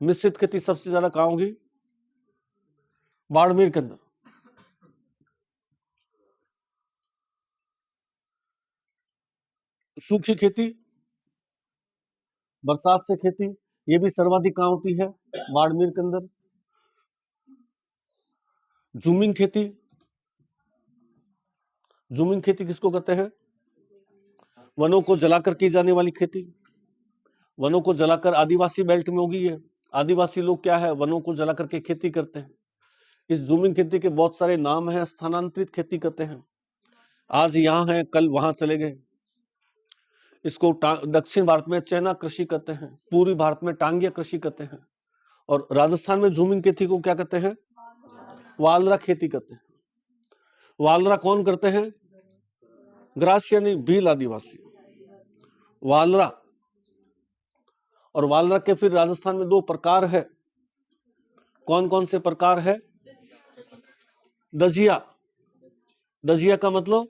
मिश्रित खेती सबसे ज्यादा कहां होगी? बाड़मेर के अंदर। सूखी खेती, बरसात से खेती, ये भी सर्वाधिक कहां होती है? बाड़मेर के अंदर। जूमिंग खेती, जूमिंग खेती किसको कहते हैं? वनों को जलाकर की जाने वाली खेती। वनों को जलाकर, आदिवासी बेल्ट में होगी ये। आदिवासी लोग क्या है? वनों को जला करके खेती करते हैं। इस जूमिंग खेती के बहुत सारे नाम हैं। स्थानांतरित खेती करते हैं, आज यहाँ है कल वहां चले गए। इसको दक्षिण भारत में चैना कृषि कहते हैं, पूर्वी भारत में टांगिया कृषि कहते हैं, और राजस्थान में जूमिंग खेती को क्या कहते हैं? वालरा खेती कहते हैं। वालरा कौन करते हैं? ग्रास यानी भील आदिवासी। वालरा, और वालरा के फिर राजस्थान में 2 प्रकार है। कौन कौन से प्रकार है? दजिया। दजिया का मतलब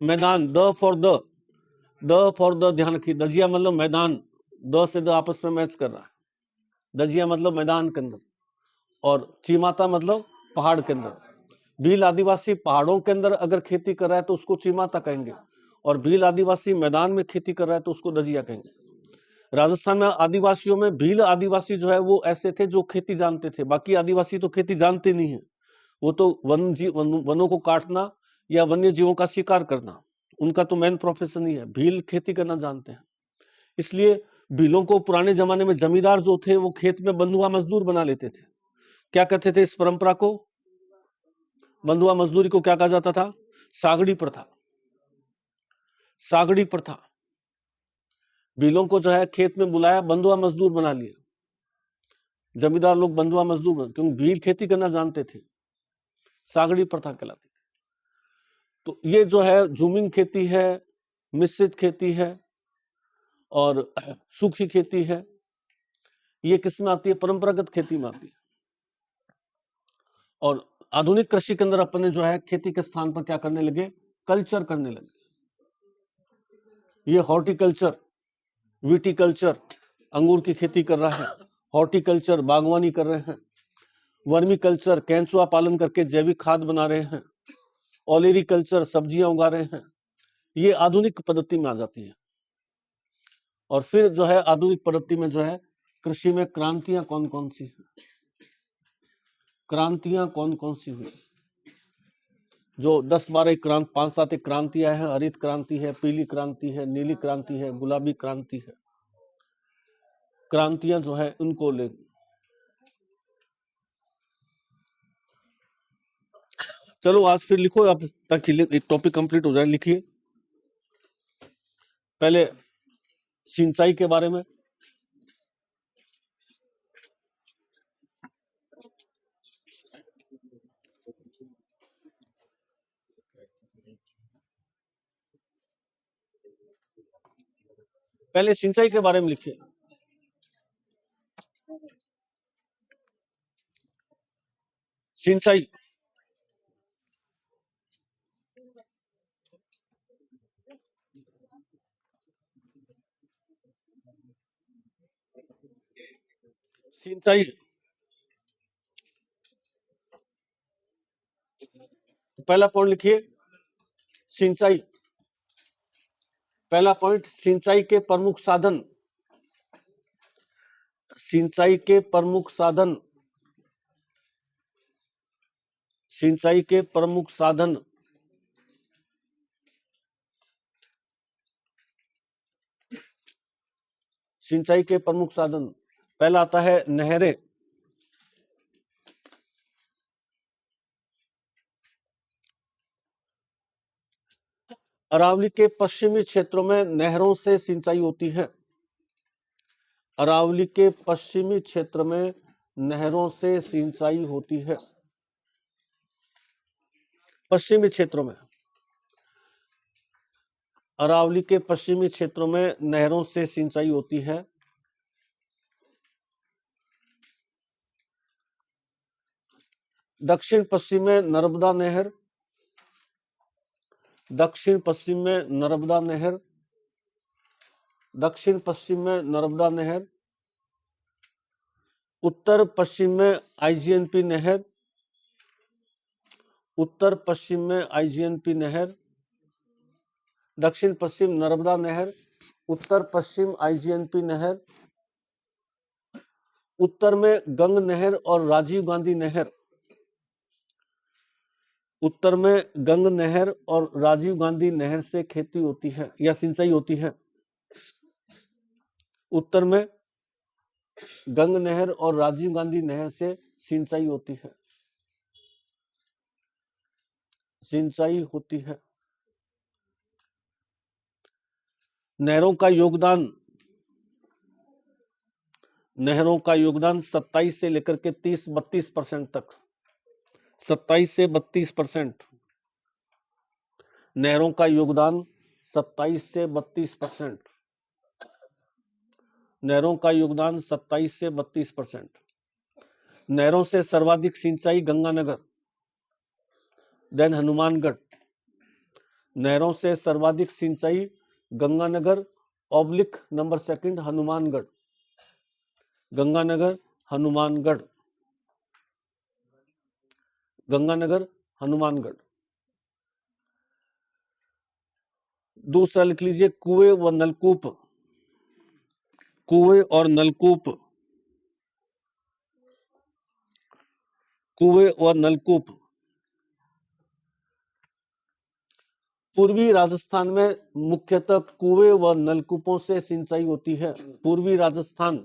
मैदान, द फॉर द ध्यान रखिए। दजिया मतलब मैदान, द से द आपस में मैच कर रहा है। दजिया मतलब मैदान के अंदर, और चीमाता मतलब पहाड़ के अंदर। भील आदिवासी पहाड़ों के अंदर अगर खेती कर रहा है तो उसको चीमाता कहेंगे, और भील आदिवासी मैदान में खेती कर रहा है तो उसको दजिया कहेंगे। राजस्थान में आदिवासियों में भील आदिवासी जो है वो ऐसे थे जो खेती जानते थे, बाकी आदिवासी तो खेती जानते नहीं है। वो तो वनों को काटना या वन्य जीवों का शिकार करना, उनका तो मेन प्रोफेशन ही है, भील खेती करना जानते हैं। इसलिए भीलों को पुराने जमाने में जमींदार जो थे वो खेत में बंधुआ मजदूर बना लेते थे। क्या कहते थे इस परंपरा को? बंधुआ मजदूरी को क्या कहा जाता था? सागड़ी प्रथा। सागड़ी प्रथा। भीलों को जो है खेत में बुलाया, बंधुआ मजदूर बना लिया। जमींदार लोग बंधुआ मजदूर, क्योंकि भील खेती करना जानते थे, सागड़ी प्रथा कहलाती थी। तो ये जो है झूमिंग खेती है, मिश्रित खेती है और सूखी खेती है, ये किस में आती है? परंपरागत खेती में आती है। और आधुनिक कृषि के अंदर अपन ने जो है खेती के स्थान पर क्या करने लगे? कल्चर करने लगे। ये हॉर्टिकल्चर, विटिकल्चर, अंगूर की खेती कर रहा है, हॉर्टिकल्चर बागवानी कर रहे हैं, वर्मी कल्चर केंचुआ पालन करके जैविक खाद बना रहे हैं, ओलेरिकल्चर सब्जियां उगा रहे हैं। ये आधुनिक पद्धति में आ जाती है। और फिर जो है आधुनिक पद्धति में जो है कृषि में क्रांतियां कौन कौन सी हैं? क्रांतियां कौन कौन सी हुई? जो 10-12 क्रांति, 5-7 क्रांतियां हैं। हरित क्रांति है, पीली क्रांति है, नीली क्रांति है, गुलाबी क्रांति है। क्रांतियां जो है उनको ले, चलो आज फिर लिखो आप, ताकि एक टॉपिक कंप्लीट हो जाए। लिखिए पहले सिंचाई के बारे में। पहले सिंचाई के बारे में लिखिए। सिंचाई, सिंचाई, पहला पॉइंट लिखिए सिंचाई। पहला पॉइंट, सिंचाई के प्रमुख साधन। सिंचाई के प्रमुख साधन। सिंचाई के प्रमुख साधन। सिंचाई के प्रमुख साधन, पहला आता है नहरें। अरावली के पश्चिमी क्षेत्रों में नहरों से सिंचाई होती है। अरावली के पश्चिमी क्षेत्र में नहरों से सिंचाई होती है। पश्चिमी क्षेत्रों में, अरावली के पश्चिमी क्षेत्रों में नहरों से सिंचाई होती है। दक्षिण पश्चिम में नर्मदा नहर, दक्षिण पश्चिम में नर्मदा नहर, दक्षिण पश्चिम में नर्मदा नहर। उत्तर पश्चिम में आईजीएनपी नहर, उत्तर पश्चिम में आईजीएनपी नहर। दक्षिण पश्चिम नर्मदा नहर, उत्तर पश्चिम आईजीएनपी नहर। उत्तर में गंग नहर और राजीव गांधी नहर। उत्तर में गंग नहर और राजीव गांधी नहर से खेती होती है या सिंचाई होती है। उत्तर में गंग नहर और राजीव गांधी नहर से सिंचाई होती है, सिंचाई होती है। नहरों का योगदान, नहरों का योगदान 27 से लेकर के 30-32% तक, 27 से 32%। नहरों का योगदान 27 से 32%। नहरों का योगदान 27 से 32%। नहरों से सर्वाधिक सिंचाई गंगानगर, देन हनुमानगढ़। नहरों से सर्वाधिक सिंचाई Ganganagar oblique number second Hanumangarh. Ganganagar, Hanumangarh, Ganganagar, Hanumangarh. दूसरा लिख लीजिए कुएं व नलकूप। कुएं और नलकूप, कुएं और नलकूप। पूर्वी राजस्थान में मुख्यतः कुएं व नलकूपों से सिंचाई होती है। पूर्वी राजस्थान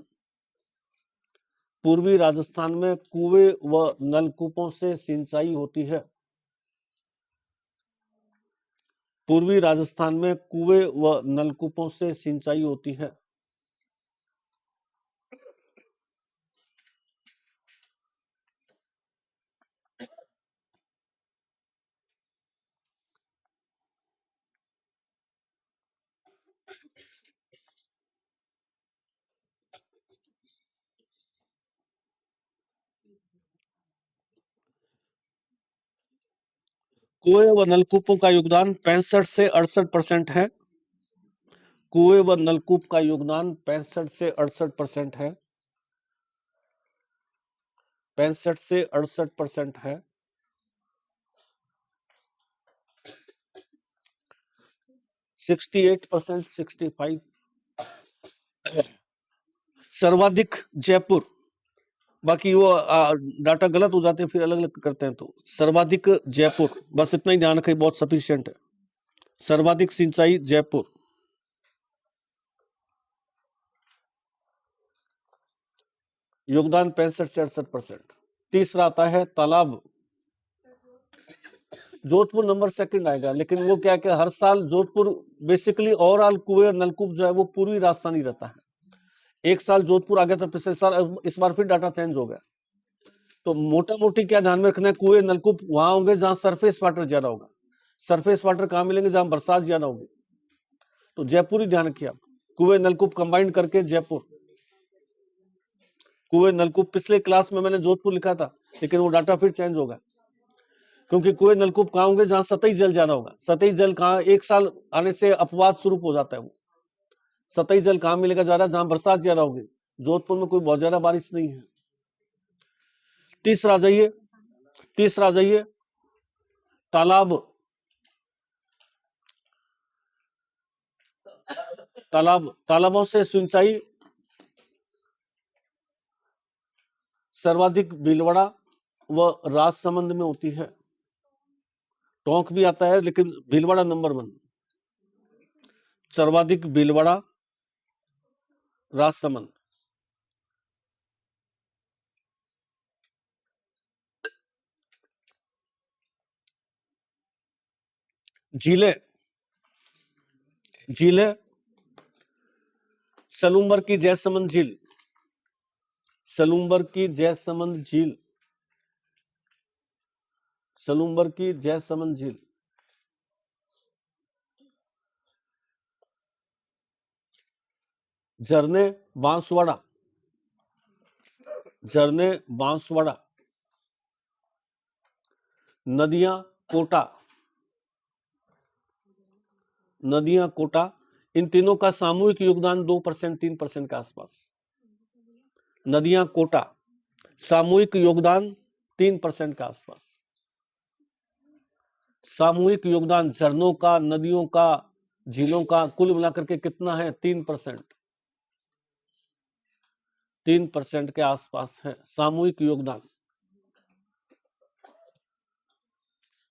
में कुएं व नलकूपों से सिंचाई होती है। पूर्वी राजस्थान में कुएं व नलकूपों से सिंचाई होती है। कुएं व नलकूपों का योगदान 65 से 68% है। कुएं व नलकूप का योगदान 65 से 68% है। 65 से 68% है। 68%, 65। सर्वाधिक जयपुर, बाकी वो डाटा गलत हो जाते हैं फिर अलग अलग करते हैं, तो सर्वाधिक जयपुर, बस इतना ही ध्यान रखें, बहुत सफिशिएंट है। सर्वाधिक सिंचाई जयपुर। योगदान 65 से 68%। तीसरा आता है तालाब। जोधपुर नंबर सेकंड आएगा, लेकिन वो क्या हर साल जोधपुर बेसिकली ओवरऑल कुएं और नलकूप जो है वो पूर्वी राजस्थान ही रहता है। एक साल जोधपुर आ गया था पिछले साल, इस बार फिर डाटा चेंज हो गया। तो मोटा मोटी क्या ध्यान में रखना है, कुएं नलकूप वहां होंगे जहां सरफेस वाटर ज्यादा होगा। सरफेस वाटर कहां मिलेंगे, जहां बरसात ज्यादा होगी। तो जयपुर ही ध्यान रखिए आप, कुएं नलकूप कंबाइंड करके जयपुर। कुएं नलकूप पिछले क्लास में मैंने जोधपुर लिखा था, लेकिन वो डाटा फिर चेंज होगा, क्योंकि कुएं नलकूप कहां होंगे जहां सतही जल ज्यादा होगा। सतही जल कहां, एक साल आने से अपवाद स्वरूप हो जाता है वो। सतही जल कहां मिलेगा ज्यादा, जहां बरसात ज्यादा होगी। जोधपुर में कोई बहुत ज्यादा बारिश नहीं है। तीसरा आ जाइए तालाब। तालाबों से सिंचाई सर्वाधिक भीलवाड़ा व राजसमंद में होती है। टोंक भी आता है, लेकिन भीलवाड़ा नंबर 1। सर्वाधिक भीलवाड़ा, राजसमंद। झीलें सलूम्बर की जयसमंद झील, सलूम्बर की जयसमंद झील, सलूम्बर की जयसमंद झील। झरने बांसवाड़ा, झरने बांसवाड़ा। नदियां कोटा, नदियां कोटा। इन तीनों का सामूहिक योगदान 2%, 3% के आसपास। नदियां कोटा, सामूहिक योगदान 3% के आसपास। सामूहिक योगदान झरनों का, नदियों का, झीलों का कुल मिलाकर के कितना है, 3%। 3% के आसपास है सामूहिक योगदान।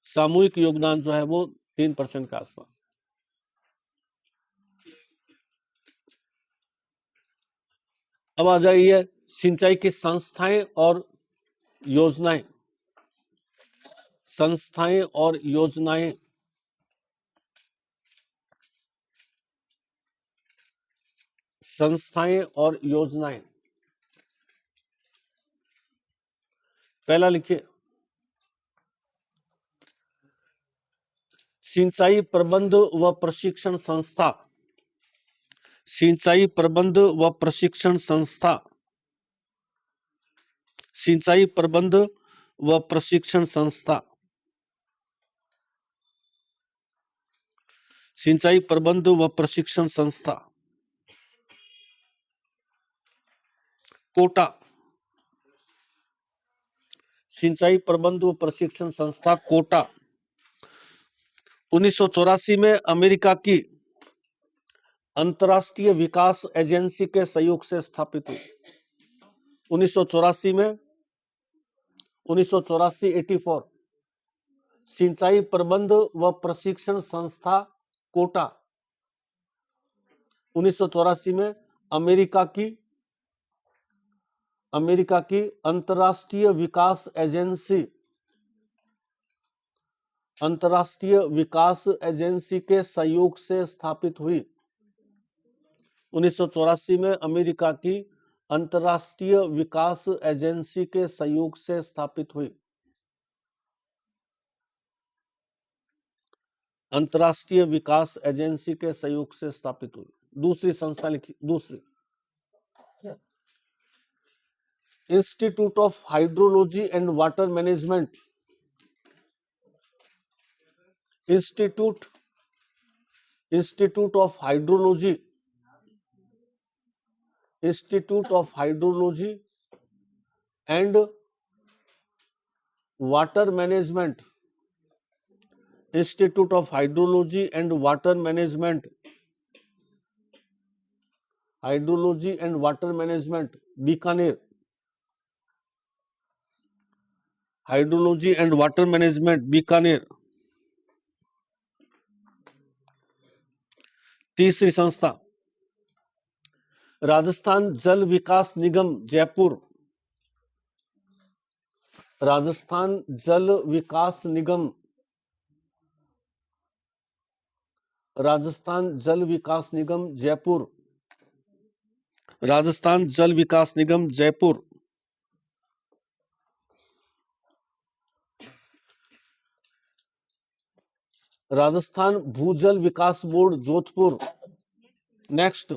सामूहिक योगदान जो है वो 3% के आसपास। अब आ जाइए सिंचाई की संस्थाएं और योजनाएं। संस्थाएं और योजनाएं। संस्थाएं और योजनाएं। पहला लिखिए, सिंचाई प्रबंध व प्रशिक्षण संस्था। सिंचाई प्रबंध व प्रशिक्षण संस्था। सिंचाई प्रबंध व प्रशिक्षण संस्था। सिंचाई प्रबंध व प्रशिक्षण संस्था कोटा। सिंचाई प्रबंध व प्रशिक्षण संस्था कोटा 1984 में अमेरिका की अंतर्राष्ट्रीय विकास एजेंसी के सहयोग से स्थापित हुई। 1984 में 1984, सिंचाई प्रबंध व प्रशिक्षण संस्था कोटा 1984 में अमेरिका की अंतर्राष्ट्रीय विकास एजेंसी के सहयोग से स्थापित हुई। 1984 में अमेरिका की अंतर्राष्ट्रीय विकास एजेंसी के सहयोग से स्थापित हुई। अंतर्राष्ट्रीय विकास एजेंसी के सहयोग से स्थापित हुई। दूसरी संस्था लिखी, दूसरी institute of hydrology and water management, institute of hydrology and water management, institute of hydrology and water management, Bikaner, hydrology and water management Bikaner. तीसरी संस्था राजस्थान जल विकास निगम जयपुर, राजस्थान जल विकास निगम, राजस्थान जल विकास निगम जयपुर, राजस्थान जल विकास निगम जयपुर। राजस्थान भूजल विकास बोर्ड जोधपुर। नेक्स्ट,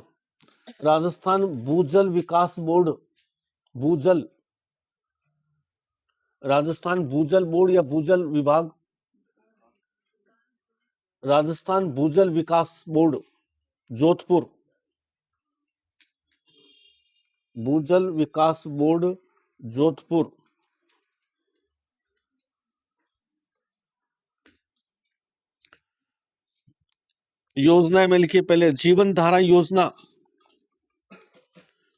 राजस्थान भूजल विकास बोर्ड, भूजल, राजस्थान भूजल बोर्ड या भूजल विभाग, राजस्थान भूजल विकास बोर्ड जोधपुर, भूजल विकास बोर्ड जोधपुर। योजना में लिखिए पहले जीवन धारा योजना,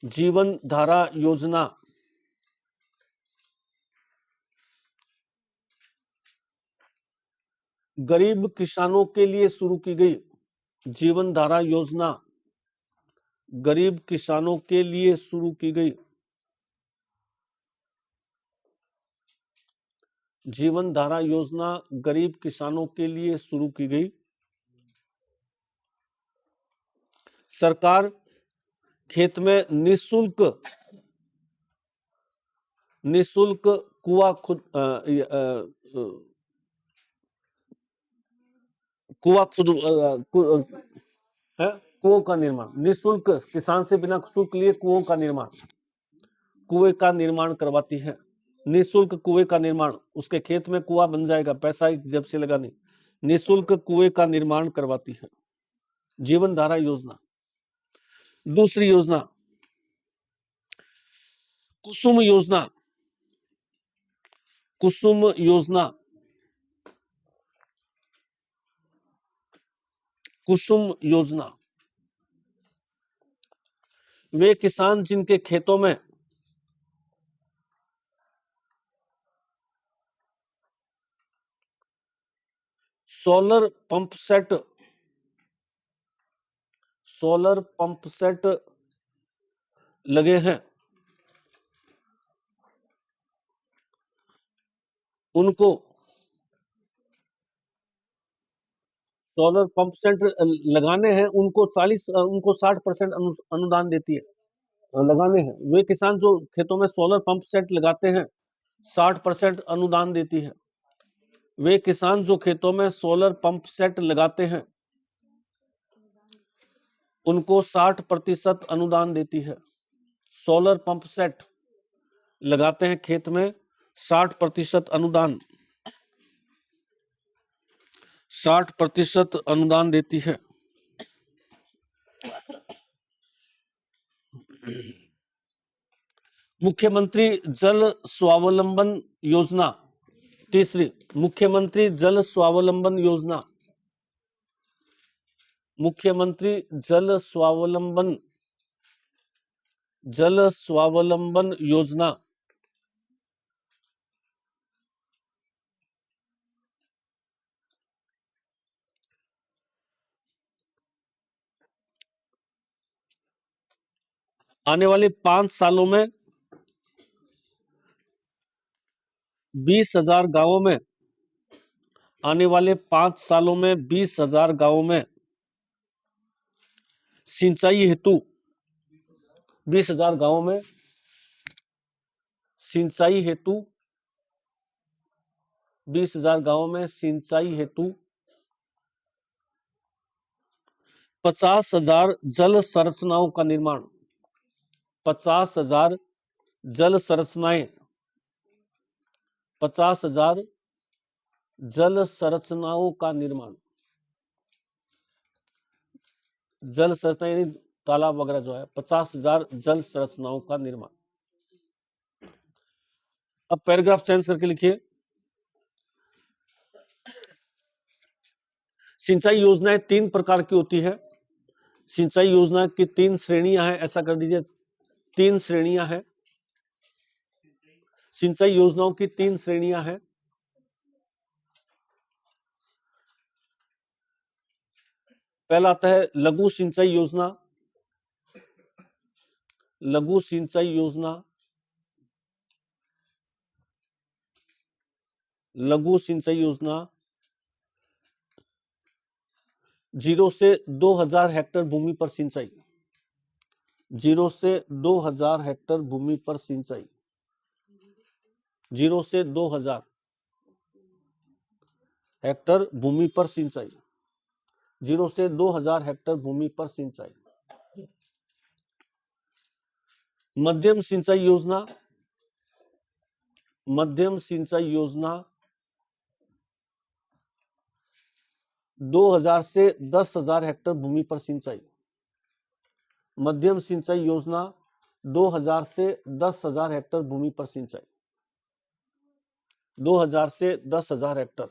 जीवन धारा योजना, गरीब किसानों के लिए शुरू की गई। जीवन धारा योजना गरीब किसानों के लिए शुरू की गई। जीवन धारा योजना गरीब किसानों के लिए शुरू की गई। सरकार खेत में निःशुल्क कुआं खुद है कुओं का निर्माण, निःशुल्क, किसान से बिना शुल्क लिए कुओं का निर्माण, कुएं का निर्माण करवाती है। निःशुल्क कुएं का निर्माण, उसके खेत में कुआं बन जाएगा, पैसा जब से लगा नहीं, निःशुल्क कुएं का निर्माण करवाती है जीवन धारा योजना। दूसरी योजना कुसुम योजना, कुसुम योजना, कुसुम योजना, वे किसान जिनके खेतों में सोलर पंप सेट लगे हैं, उनको सोलर पंप सेट लगाने हैं, उनको 60% अनुदान देती है, लगाने हैं। वे किसान जो खेतों में सोलर पंप सेट लगाते हैं 60% अनुदान देती है। वे किसान जो खेतों में सोलर पंप सेट लगाते हैं उनको 60% अनुदान देती है। सोलर पंप सेट लगाते हैं खेत में 60% अनुदान, 60% अनुदान देती है। मुख्यमंत्री जल स्वावलंबन योजना, तीसरी मुख्यमंत्री जल स्वावलंबन योजना, मुख्यमंत्री जल स्वावलंबन योजना। आने वाले 5 सालों में 20,000 गांवों में, आने वाले 5 सालों में 20,000 गांवों में सिंचाई हेतु 20,000 गांवों में सिंचाई हेतु 20,000 गांवों में सिंचाई हेतु 50,000 जल संरचनाओं का निर्माण, 50,000 जल संरचनाएं, 50,000 जल संरचनाओं का निर्माण, जल संरचना यानी तालाब वगैरह जो है, 50,000 जल संरचनाओं का निर्माण। अब पैराग्राफ चेंज करके लिखिए, सिंचाई योजनाएं 3 प्रकार की होती है। सिंचाई योजना की 3 श्रेणियां हैं, ऐसा कर दीजिए, 3 श्रेणियां हैं। सिंचाई योजनाओं की 3 श्रेणियां हैं। पहला आता है लघु सिंचाई योजना, लघु सिंचाई योजना, लघु सिंचाई योजना 0 से 2,000 हेक्टेयर भूमि पर सिंचाई, 0 से 2,000 हेक्टेयर भूमि पर सिंचाई, 0 से 2,000 हेक्टेयर भूमि पर सिंचाई, 0 से 2,000 हेक्टेयर भूमि पर सिंचाई। मध्यम सिंचाई योजना, मध्यम सिंचाई योजना 2,000 से 10,000 हेक्टेयर भूमि पर सिंचाई, मध्यम सिंचाई योजना 2,000 से 10,000 हेक्टेयर भूमि पर सिंचाई, 2,000 से 10,000 हेक्टेयर,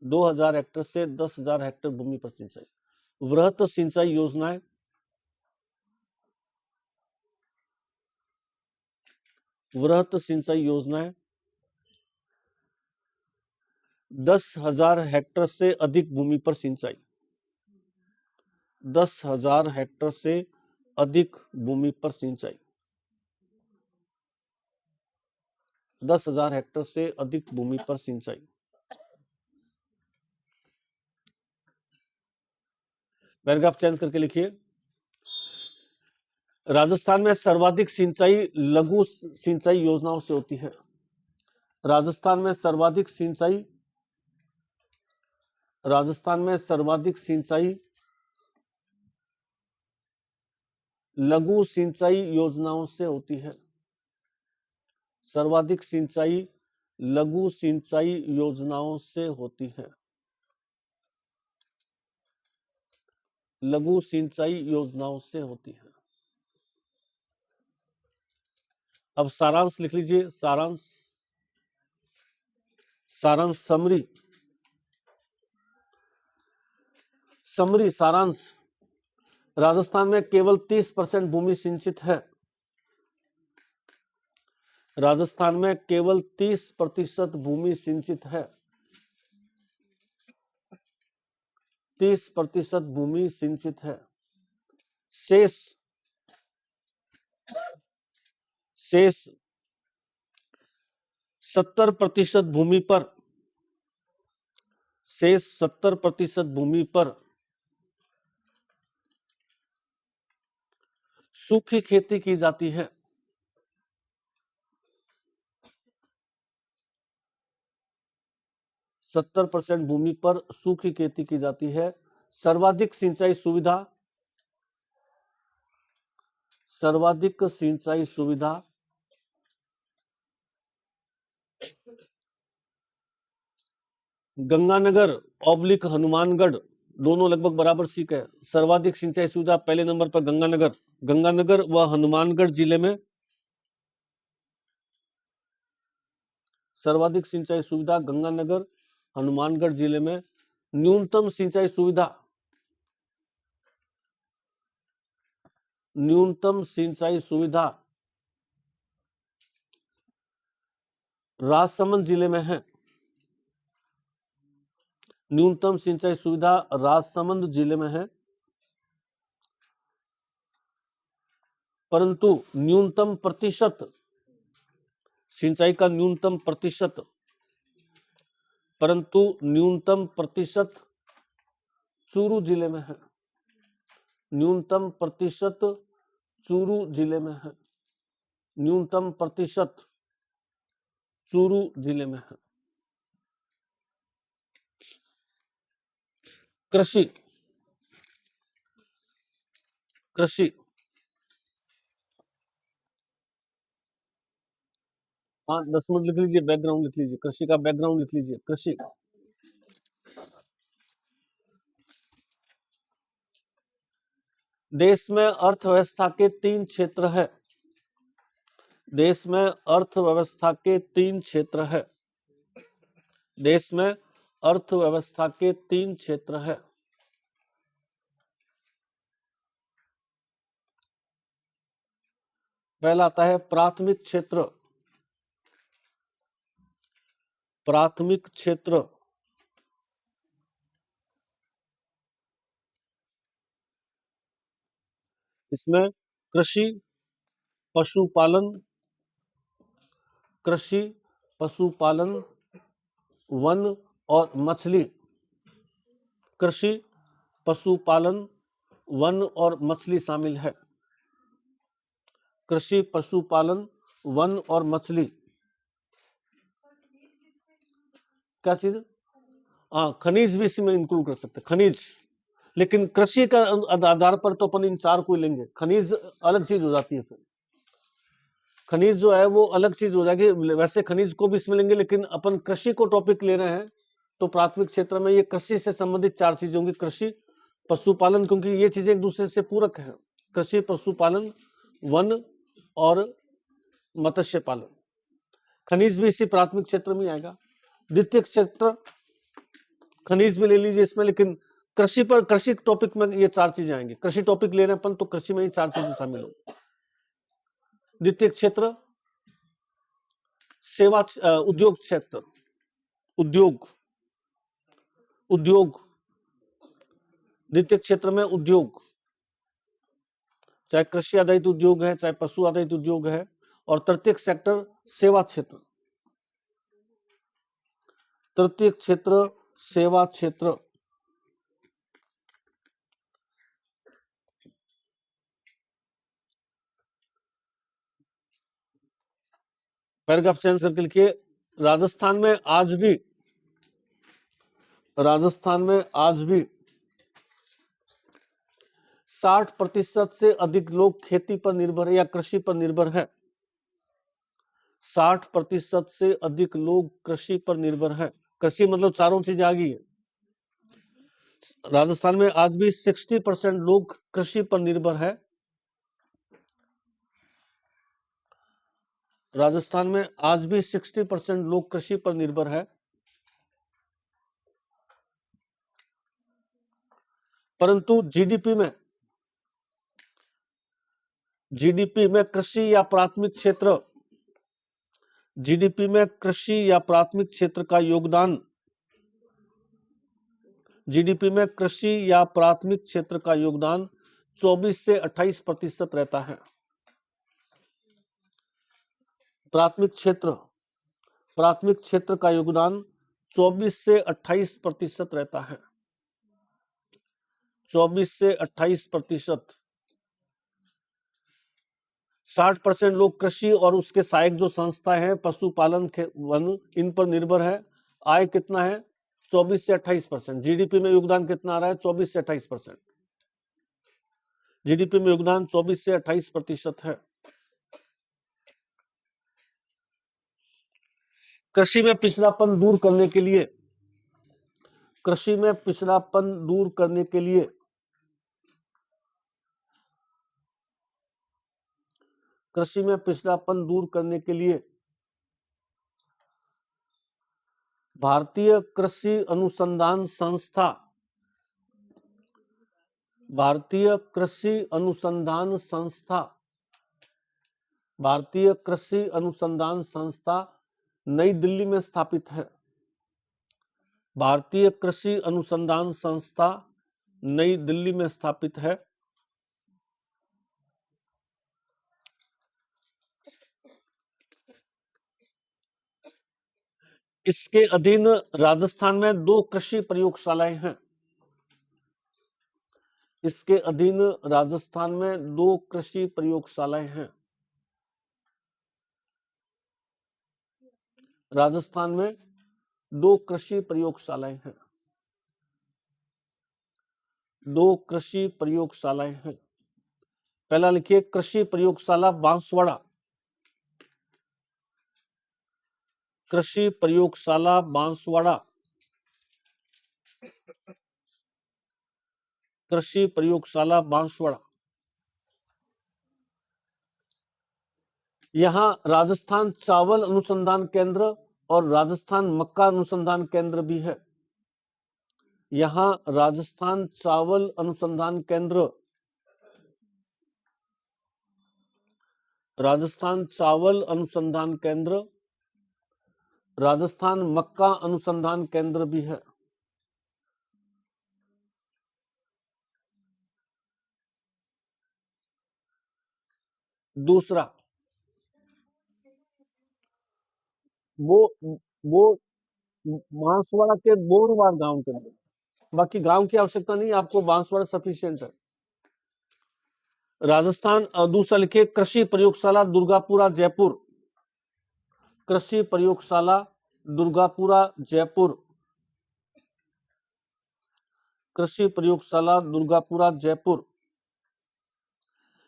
2,000 हेक्टेयर से 10,000 हेक्टेयर भूमि पर सिंचाई। वृहत सिंचाई योजनाएं, वृहत सिंचाई योजनाएं 10,000 हेक्टेयर से अधिक भूमि पर सिंचाई, 10,000 हेक्टेयर से अधिक भूमि पर सिंचाई, 10,000 हेक्टेयर से अधिक भूमि पर सिंचाई। पैराग्राफ चेंज करके लिखिए, राजस्थान में सर्वाधिक सिंचाई लघु सिंचाई योजनाओं से होती है। राजस्थान में सर्वाधिक सिंचाई, राजस्थान में सर्वाधिक सिंचाई लघु सिंचाई योजनाओं से होती है। सर्वाधिक सिंचाई लघु सिंचाई योजनाओं से होती है, लघु सिंचाई योजनाओं से होती है। अब सारांश लिख लीजिए, सारांश, सारांश समरी, समरी सारांश। राजस्थान में केवल 30% भूमि सिंचित है। राजस्थान में केवल 30% भूमि सिंचित है, 30% भूमि सिंचित है। शेष 70% भूमि पर, शेष 70% भूमि पर सूखी खेती की जाती है। सत्तर % भूमि पर सूखी खेती की जाती है। सर्वाधिक सिंचाई सुविधा, सर्वाधिक सिंचाई सुविधा गंगानगर ऑब्लिक हनुमानगढ़, दोनों लगभग बराबर सीक है। सर्वाधिक सिंचाई सुविधा पहले नंबर पर गंगानगर, गंगानगर व हनुमानगढ़ जिले में सर्वाधिक सिंचाई सुविधा गंगानगर हनुमानगढ़ जिले में। न्यूनतम सिंचाई सुविधा, न्यूनतम सिंचाई सुविधा राजसमंद जिले में है। न्यूनतम सिंचाई सुविधा राजसमंद जिले में है। परंतु न्यूनतम प्रतिशत सिंचाई का न्यूनतम प्रतिशत, परंतु न्यूनतम प्रतिशत चूरू जिले में है। न्यूनतम प्रतिशत चूरू जिले में है। न्यूनतम प्रतिशत चूरू जिले में है। कृषि, कृषि, हाँ 10 मिनट लिख लीजिए, बैकग्राउंड लिख लीजिए, कृषि का बैकग्राउंड लिख लीजिए। कृषि, देश में अर्थव्यवस्था के 3 क्षेत्र है। देश में अर्थव्यवस्था के 3 क्षेत्र है। देश में अर्थव्यवस्था के 3 क्षेत्र है। पहला आता है प्राथमिक क्षेत्र। प्राथमिक क्षेत्र, इसमें कृषि, पशुपालन, कृषि, पशुपालन, वन और मछली। कृषि, पशुपालन, वन और मछली शामिल है। कृषि, पशुपालन, वन और मछली। क्या चीज? हाँ, खनिज भी इसमें इंक्लूड कर सकते हैं, खनिज। लेकिन कृषि का आधार पर तो अपन इन 4 को लेंगे, खनिज अलग चीज हो जाती है। फिर खनिज जो है वो अलग चीज हो जाएगी। वैसे खनिज को भी इसमें लेंगे, लेकिन अपन कृषि को टॉपिक ले रहे हैं, तो प्राथमिक क्षेत्र में ये कृषि से संबंधित 4 चीजें होंगी। कृषि, पशुपालन, क्योंकि ये चीजें एक दूसरे से पूरक हैं। कृषि, पशुपालन, वन और मत्स्य पालन। खनिज भी इसी प्राथमिक क्षेत्र में आएगा। द्वितीय क्षेत्र खनिज भी ले लीजिए इसमें, लेकिन कृषि पर, कृषि टॉपिक में ये 4 चीजें आएंगी। कृषि टॉपिक ले रहे हैं अपन, तो कृषि में ये 4 चीजें शामिल हो। द्वितीय क्षेत्र सेवा, उद्योग क्षेत्र, उद्योग, उद्योग। द्वितीय क्षेत्र में उद्योग, चाहे कृषि आधारित उद्योग है, चाहे पशु आधारित उद्योग है। और तृतीय सेक्टर सेवा क्षेत्र। तृतीय क्षेत्र सेवा क्षेत्र। पैराग्राफ चेंज करके लिखिए, राजस्थान में आज भी, राजस्थान में आज भी 60% से अधिक लोग खेती पर निर्भर है या कृषि पर निर्भर है। 60% से अधिक लोग कृषि पर निर्भर है। कृषि मतलब चारों चीज आ गई है। राजस्थान में आज भी 60% लोग कृषि पर निर्भर है। राजस्थान में आज भी 60% लोग कृषि पर निर्भर है। परंतु जीडीपी में, जीडीपी में कृषि या प्राथमिक क्षेत्र, जीडीपी में कृषि या प्राथमिक क्षेत्र का योगदान, जीडीपी में कृषि या प्राथमिक क्षेत्र का योगदान 24 से 28% रहता है। प्राथमिक क्षेत्र, प्राथमिक क्षेत्र का योगदान 24 से 28% रहता है। 24 से 28%। 60% लोग कृषि और उसके सहायक जो संस्था है, पशुपालन, वन, इन पर निर्भर है। आय कितना है? 24 से 28%। जीडीपी में योगदान कितना आ रहा है? 24 से 28%। जीडीपी में योगदान 24 से 28% है। कृषि में पिछड़ापन दूर करने के लिए, कृषि में पिछड़ापन दूर करने के लिए, कृषि में पिछड़ापन दूर करने के लिए भारतीय कृषि अनुसंधान संस्था, भारतीय कृषि अनुसंधान संस्था, भारतीय कृषि अनुसंधान संस्था नई दिल्ली में स्थापित है। भारतीय कृषि अनुसंधान संस्था नई दिल्ली में स्थापित है। इसके अधीन राजस्थान में 2 कृषि प्रयोगशालाएं हैं। इसके अधीन राजस्थान में 2 कृषि प्रयोगशालाएं हैं। राजस्थान में 2 कृषि प्रयोगशालाएं हैं। 2 कृषि प्रयोगशालाएं हैं। पहला लिखिए कृषि प्रयोगशाला बांसवाड़ा। कृषि प्रयोगशाला बांसवाड़ा। कृषि प्रयोगशाला बांसवाड़ा। यहां राजस्थान चावल अनुसंधान केंद्र और राजस्थान मक्का अनुसंधान केंद्र भी है। यहां राजस्थान चावल अनुसंधान केंद्र, राजस्थान चावल अनुसंधान केंद्र, राजस्थान मक्का अनुसंधान केंद्र भी है। दूसरा, वो बांसवाड़ा के बोरवार गांव के अंदर, बाकी गांव की आवश्यकता नहीं, आपको बांसवाड़ा सफिशिएंट है। राजस्थान। दूसरा लिखिए कृषि प्रयोगशाला दुर्गापुरा जयपुर। कृषि प्रयोगशाला दुर्गापुरा जयपुर। कृषि प्रयोगशाला दुर्गापुरा जयपुर।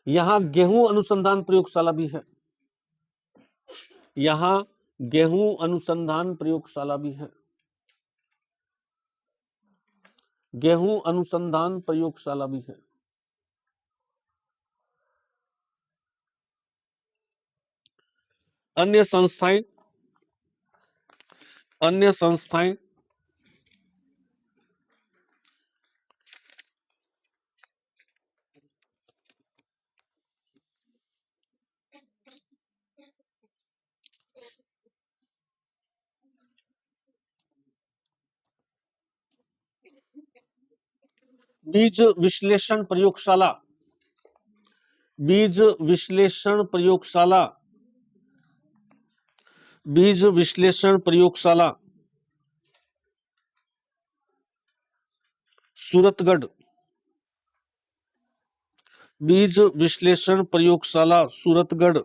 यहां गेहूं अनुसंधान प्रयोगशाला भी है। यहां गेहूं अनुसंधान प्रयोगशाला भी है। गेहूं अनुसंधान प्रयोगशाला भी है। अन्य संस्थाएं, अन्य संस्थाएं बीज विश्लेषण प्रयोगशाला, बीज विश्लेषण प्रयोगशाला, बीज विश्लेषण प्रयोगशाला सूरतगढ़। बीज विश्लेषण प्रयोगशाला सूरतगढ़।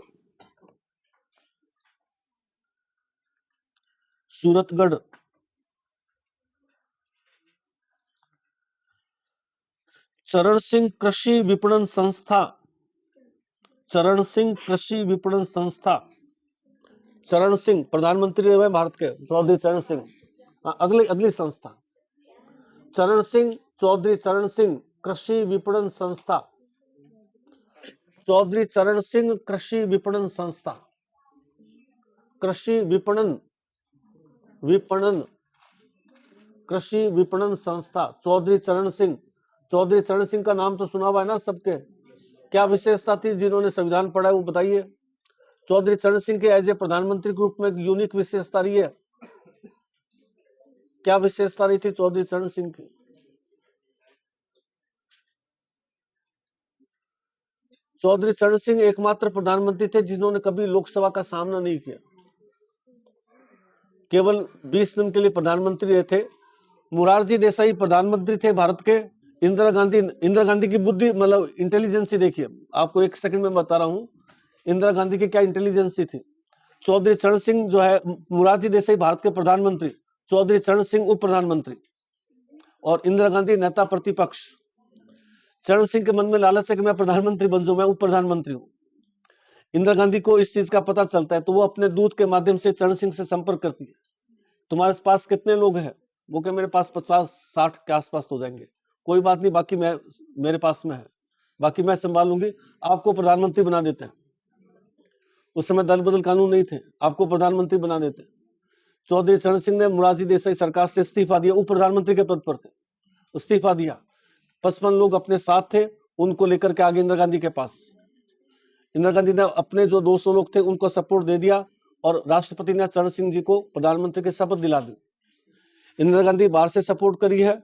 सूरतगढ़। चरण सिंह कृषि विपणन संस्था, चरण सिंह कृषि विपणन संस्था। चरण सिंह प्रधानमंत्री रहे भारत के, चौधरी चरण सिंह। अगली अगली संस्था चरण सिंह, चौधरी चरण सिंह कृषि विपणन संस्था। चौधरी चरण सिंह कृषि विपणन संस्था। कृषि विपणन, विपणन, कृषि विपणन संस्था चौधरी चरण सिंह। चौधरी चरण सिंह का नाम तो सुना हुआ है ना सबके। क्या विशेषता थी जिन्होंने संविधान पढ़ा है वो बताइए। चौधरी चरण सिंह के एज ए प्रधानमंत्री के रूप में एक यूनिक विशेषता रही है। क्या विशेषता रही थी चौधरी चरण सिंह की? चौधरी चरण सिंह एकमात्र प्रधानमंत्री थे जिन्होंने कभी लोकसभा का सामना नहीं किया। केवल 20 दिन के लिए प्रधानमंत्री रहे थे। मोरारजी देसाई प्रधानमंत्री थे भारत के। इंदिरा गांधी की बुद्धि मतलब इंटेलिजेंसी देखिए, आपको एक सेकंड में बता रहा हूं इंदिरा गांधी की क्या इंटेलिजेंसी थी। चौधरी चरण सिंह जो है, मोरारजी देसाई भारत के प्रधानमंत्री, चौधरी चरण सिंह उप प्रधानमंत्री और इंदिरा गांधी नेता प्रतिपक्ष। चरण सिंह के मन में लालच है कि मैं प्रधानमंत्री बन जाऊं, मैं उप प्रधानमंत्री हूं। इंदिरा गांधी को इस चीज का पता चलता है तो वो अपने दूत के माध्यम से चरण सिंह से संपर्क करती है, तुम्हारे पास कितने लोग हैं? वो कहे मेरे पास 50-60 के आसपास हो जाएंगे। कोई बात नहीं, बाकी मैं, मेरे पास में है, बाकी मैं संभालूंगी, आपको प्रधानमंत्री बना देते हैं। उस समय दल बदल कानून नहीं थे, आपको प्रधानमंत्री बना देते हैं। चौधरी चरण सिंह ने मोरारजी देसाई सरकार से इस्तीफा दिया, उप प्रधानमंत्री के पद पर थे, इस्तीफा दिया। 55 लोग अपने साथ थे, उनको लेकर के आगे इंदिरा गांधी के पास। इंदिरा गांधी ने अपने जो 200 लोग थे उनको सपोर्ट दे दिया और राष्ट्रपति ने चरण सिंह जी को प्रधानमंत्री की शपथ दिला दी। इंदिरा गांधी बाहर से सपोर्ट करी है,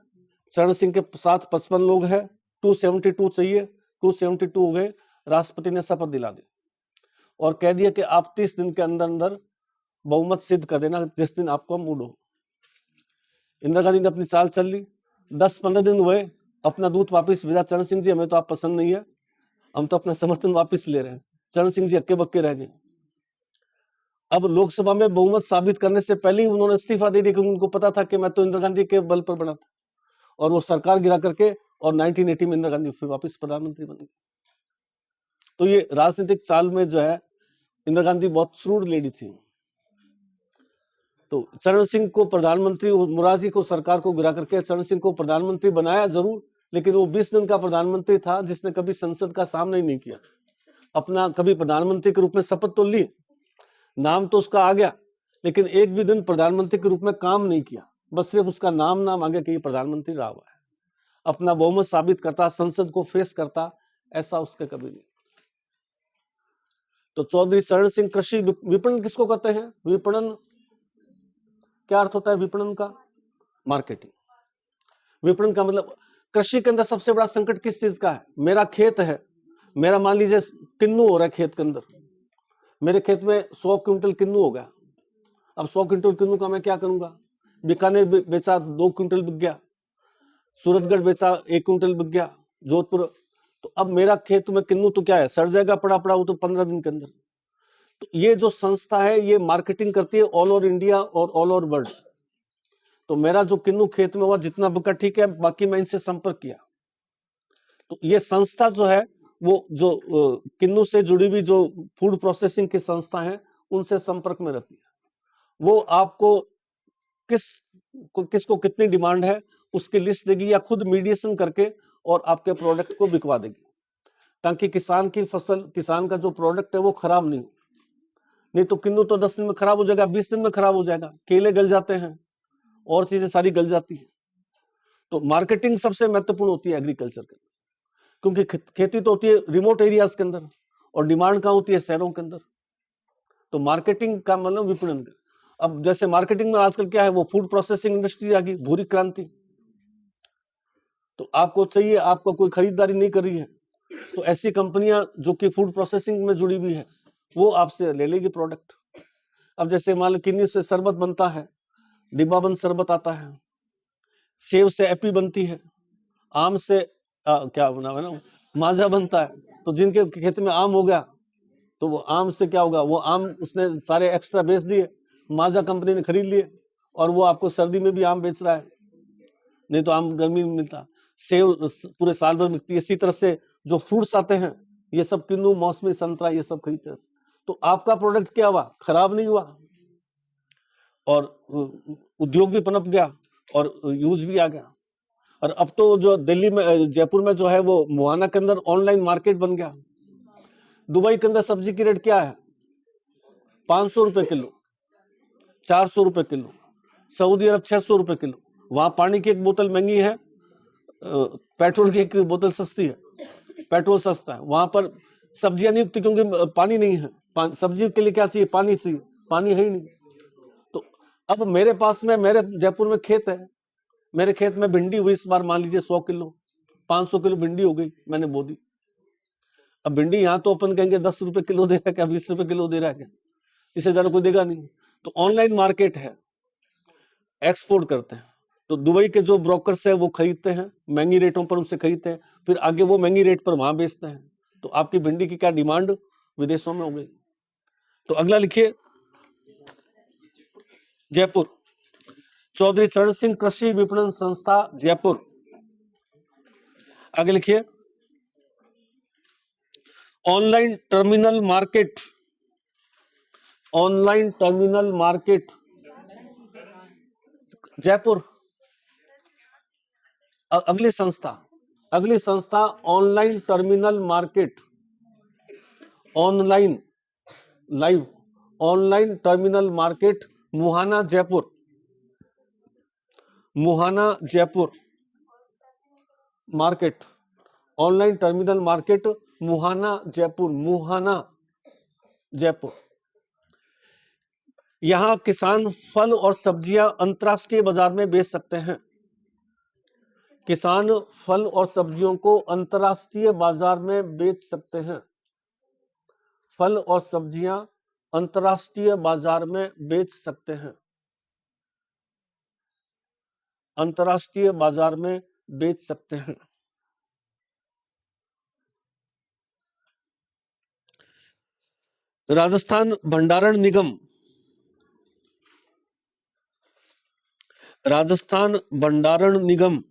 चरण सिंह के साथ 55 लोग हैं, 272 चाहिए, 272 हो गए। राष्ट्रपति ने शपथ दिला दी और कह दिया कि आप 30 दिन के अंदर अंदर बहुमत सिद्ध कर देना जिस दिन आपको मूड हो। इंदिरा गांधी ने अपनी चाल चल ली, 10-15 दिन हुए, अपना दूत वापस भेजा, चरण सिंह जी हमें तो आप पसंद नहीं है, हम तो अपना समर्थन वापस ले रहे हैं। चरण सिंह जी हक्के बक्के रह गए। अब लोकसभा में बहुमत साबित करने से पहले ही उन्होंने इस्तीफा दे दिया, क्योंकि उनको पता था कि मैं तो इंदिरा गांधी के बल पर बना था, और वो सरकार गिरा करके और 1980 में इंदिरा गांधी फिर वापस प्रधानमंत्री बन गई। तो ये राजनीतिक चाल में जो है इंदिरा गांधी बहुत श्रूड लेडी थी। तो चरण सिंह को प्रधानमंत्री, मोरारजी को सरकार को गिरा करके चरण सिंह को प्रधानमंत्री बनाया जरूर, लेकिन वो 20 दिन का प्रधानमंत्री था जिसने कभी संसद का सामना ही नहीं किया। अपना कभी प्रधानमंत्री के रूप में शपथ तो ली, नाम तो उसका आ गया, लेकिन एक भी दिन प्रधानमंत्री के रूप में काम नहीं किया, बस सिर्फ उसका नाम आ गया कि ये प्रधानमंत्री रहा हुआ है। अपना बहुमत साबित करता, संसद को फेस करता, ऐसा उसके कभी नहीं। तो चौधरी चरण सिंह कृषि विपणन किसको कहते हैं? विपणन क्या अर्थ होता है? विपणन का मार्केटिंग। विपणन का मतलब कृषि के अंदर सबसे बड़ा संकट किस चीज का है? मेरा खेत है, मेरा मान लीजिए किन्नू हो रहा है खेत के अंदर, मेरे खेत में 100 क्विंटल किन्नू हो गया। अब 100 क्विंटल किन्नू का मैं क्या करूंगा? बीकानेर बेचा 2 क्विंटल बिक गया, सूरतगढ़ बेचा 1 क्विंटल बिक गया, जोधपुर। तो अब मेरा खेत में किन्नू तो क्या है, सड़ जाएगा पड़ा पड़ा, वो तो 15 दिन के अंदर। तो ये जो संस्था है ये मार्केटिंग करती है ऑल ओवर इंडिया और ऑल ओवर वर्ल्ड। तो मेरा जो किन्नू खेत में हुआ जितना बिका ठीक है, बाकी मैं इनसे संपर्क किया। तो ये संस्था जो है वो जो किन्नू से जुड़ी हुई जो फूड प्रोसेसिंग की संस्था है उनसे संपर्क में रहती है। वो आपको किसको कितनी डिमांड है उसकी लिस्ट देगी, या खुद मीडिएशन करके और आपके प्रोडक्ट को बिकवा देगी, ताकि किसान की फसल, किसान का जो प्रोडक्ट है वो खराब नहीं हो। नहीं तो किन्नू तो 10 दिन में खराब हो जाएगा, 20 दिन में खराब हो जाएगा, केले गल जाते हैं और चीजें सारी गल जाती है। तो मार्केटिंग सबसे महत्वपूर्ण होती है एग्रीकल्चर के, क्योंकि खेती तो होती है रिमोट एरियाज के अंदर और डिमांड कहाँ होती है? शहरों के अंदर। तो मार्केटिंग का मतलब विपणन। अब जैसे मार्केटिंग में आजकल क्या है, वो फूड प्रोसेसिंग इंडस्ट्री आ गई, भूरी क्रांति। तो आपको चाहिए, आपको कोई खरीदारी नहीं कर रही है, तो ऐसी कंपनियां जो कि फूड प्रोसेसिंग में जुड़ी हुई है वो आपसे ले लेगी प्रोडक्ट। अब जैसे मान लो किन्नी से शरबत बनता है, डिब्बाबंद शरबत आता है, सेब से एपी बनती है, आम से क्या बना है ना, माजा बनता है। तो जिनके खेत में आम हो गया तो वो आम से क्या होगा, वो आम उसने सारे एक्स्ट्रा बेच दिए, माजा कंपनी ने खरीद लिए और वो आपको सर्दी में भी आम बेच रहा है, नहीं तो आम गर्मी में मिलता। सेब पूरे साल भर मिलती है। इसी तरह से जो फ्रूट्स आते हैं ये सब किन्नू, मौसमी, संतरा, ये सब खरीदते हैं। तो आपका प्रोडक्ट क्या हुआ? खराब नहीं हुआ और उद्योग भी पनप गया और यूज भी आ गया। और अब तो जो दिल्ली में, जयपुर में जो है वो मुहाना के अंदर ऑनलाइन मार्केट बन गया। दुबई के अंदर सब्जी की रेट क्या है? 500 रुपए किलो, 400 रुपए किलो। सऊदी अरब 600 रुपए किलो। वहां पानी की एक बोतल महंगी है, पेट्रोल की एक बोतल सस्ती है। पेट्रोल सस्ता है, वहां पर सब्जियां नहीं उगती क्योंकि पानी नहीं है। सब्जी के लिए क्या चाहिए? पानी चाहिए, पानी है ही नहीं। तो अब मेरे पास में, मेरे जयपुर में खेत है, मेरे खेत में भिंडी हुई इस बार मान लीजिए 100 किलो, 500 किलो भिंडी हो गई, मैंने बो दी। अब भिंडी यहाँ तो अपन कहेंगे 10 रुपए किलो दे रहा है क्या, 20 रुपए किलो दे रहा है क्या, इससे ज्यादा कोई देगा नहीं। तो ऑनलाइन मार्केट है, एक्सपोर्ट करते हैं। तो दुबई के जो ब्रोकर्स है वो खरीदते हैं, महंगी रेटों पर उनसे खरीदते हैं, फिर आगे वो महंगी रेट पर वहां बेचते हैं। तो आपकी भिंडी की क्या डिमांड विदेशों में हो गई। तो अगला लिखिए, जयपुर, चौधरी चरण सिंह कृषि विपणन संस्था, जयपुर। आगे लिखिए, online terminal market, online terminal market, Jaipur. अगली संस्था online terminal market, online live, online terminal market, मुहाना, जयपुर। मुहाना, Jaipur market, online terminal market, मुहाना, जयपुर। मुहाना, जयपुर। यहां किसान फल और सब्जियां अंतरराष्ट्रीय बाजार में बेच सकते हैं। किसान फल और सब्जियों को अंतरराष्ट्रीय बाजार में बेच सकते हैं। फल और सब्जियां अंतर्राष्ट्रीय बाजार में बेच सकते हैं, अंतर्राष्ट्रीय बाजार में बेच सकते हैं। राजस्थान भंडारण निगम, राजस्थान भंडारण निगम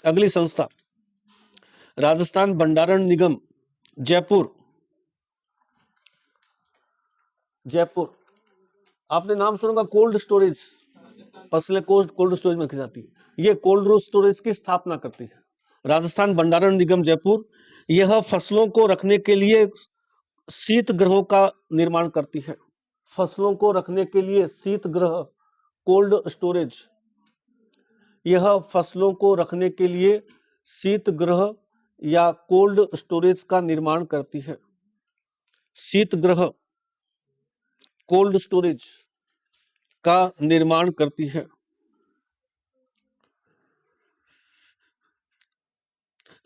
अगली संस्था, राजस्थान भंडारण निगम जयपुर, जयपुर। आपने नाम सुना होगा कोल्ड स्टोरेज, फसलें कोल्ड स्टोरेज में रखी जाती है, ये कोल्ड स्टोरेज की स्थापना करती है राजस्थान भंडारण निगम जयपुर। यह फसलों को रखने के लिए शीत गृहों का निर्माण करती है, फसलों को रखने के लिए शीत गृह, कोल्ड स्टोरेज। यह फसलों को रखने के लिए शीत गृह या कोल्ड स्टोरेज का निर्माण करती है, शीत गृह, कोल्ड स्टोरेज का निर्माण करती है।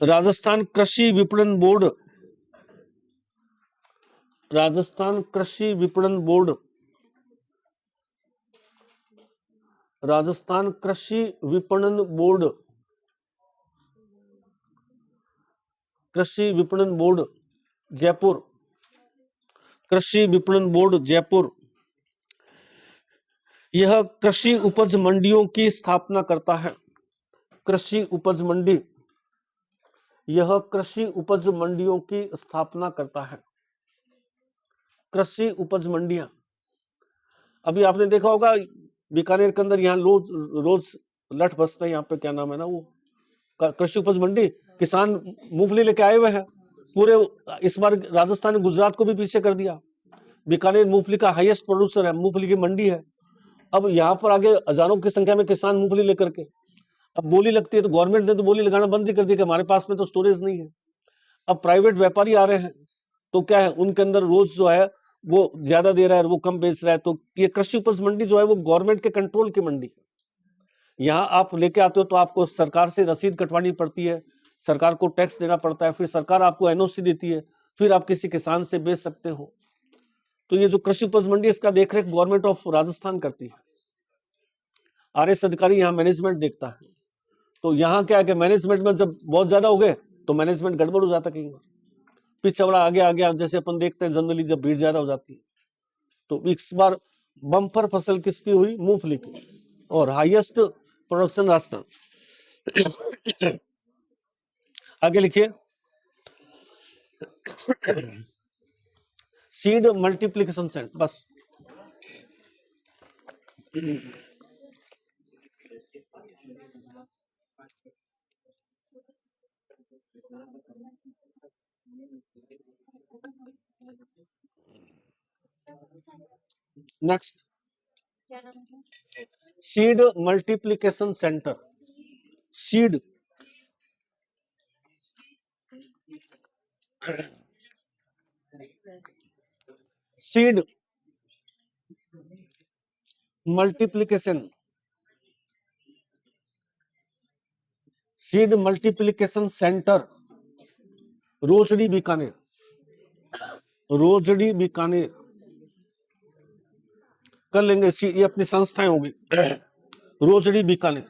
राजस्थान कृषि विपणन बोर्ड, राजस्थान कृषि विपणन बोर्ड, राजस्थान कृषि विपणन बोर्ड, कृषि विपणन बोर्ड जयपुर, कृषि विपणन बोर्ड जयपुर। यह कृषि उपज मंडियों की स्थापना करता है, कृषि उपज मंडी, यह कृषि उपज मंडियों की स्थापना करता है, कृषि उपज मंडियां। अभी आपने देखा होगा बीकानेर के अंदर यहाँ रोज रोज लठ बसता है, यहाँ पे क्या नाम है ना वो कृषि उपज मंडी, किसान मूंगफली लेके आए हुए हैं पूरे। इस बार राजस्थान ने गुजरात को भी पीछे कर दिया, बीकानेर मूंगफली का हाईएस्ट प्रोड्यूसर है, मूंगफली की मंडी है। अब यहाँ पर आगे हजारों की संख्या में किसान मूंगफली लेकर के, अब बोली लगती है तो गवर्नमेंट ने तो बोली लगाना बंद ही कर दी कि हमारे पास में तो स्टोरेज नहीं है। अब प्राइवेट व्यापारी आ रहे हैं तो क्या है, उनके अंदर रोज जो है वो ज्यादा दे रहा है, वो कम बेच रहा है। तो ये कृषि उपज मंडी जो है वो गवर्नमेंट के कंट्रोल की मंडी है। यहाँ आप लेके आते हो तो आपको सरकार से रसीद कटवानी पड़ती है, सरकार को टैक्स देना पड़ता है, फिर सरकार आपको एनओसी देती है, फिर आप किसी किसान से बेच सकते हो। तो ये जो कृषि उपज मंडी इसका देखरेख गवर्नमेंट ऑफ राजस्थान करती है, आरएस अधिकारी यहाँ मैनेजमेंट देखता है। तो यहाँ क्या है कि मैनेजमेंट में जब बहुत ज्यादा हो गए तो मैनेजमेंट गड़बड़ हो जाता है, कई बार पीछे बड़ा आगे आ गया, जैसे अपन देखते हैं जनरली जब भीड़ ज्यादा हो जाती है। तो इस बार बम्पर फसल किसकी हुई, मूंगफली की, और हाईएस्ट प्रोडक्शन राजस्थान। आगे लिखिए, सीड मल्टीप्लिकेशन सेंटर, बस next, seed multiplication centre, seed seed multiplication, seed multiplication centre Rojdi Bikaner, Rojdi Bikaner कर लेंगे, ये अपनी संस्थाएं होगी, रोजड़ी बीकानेर।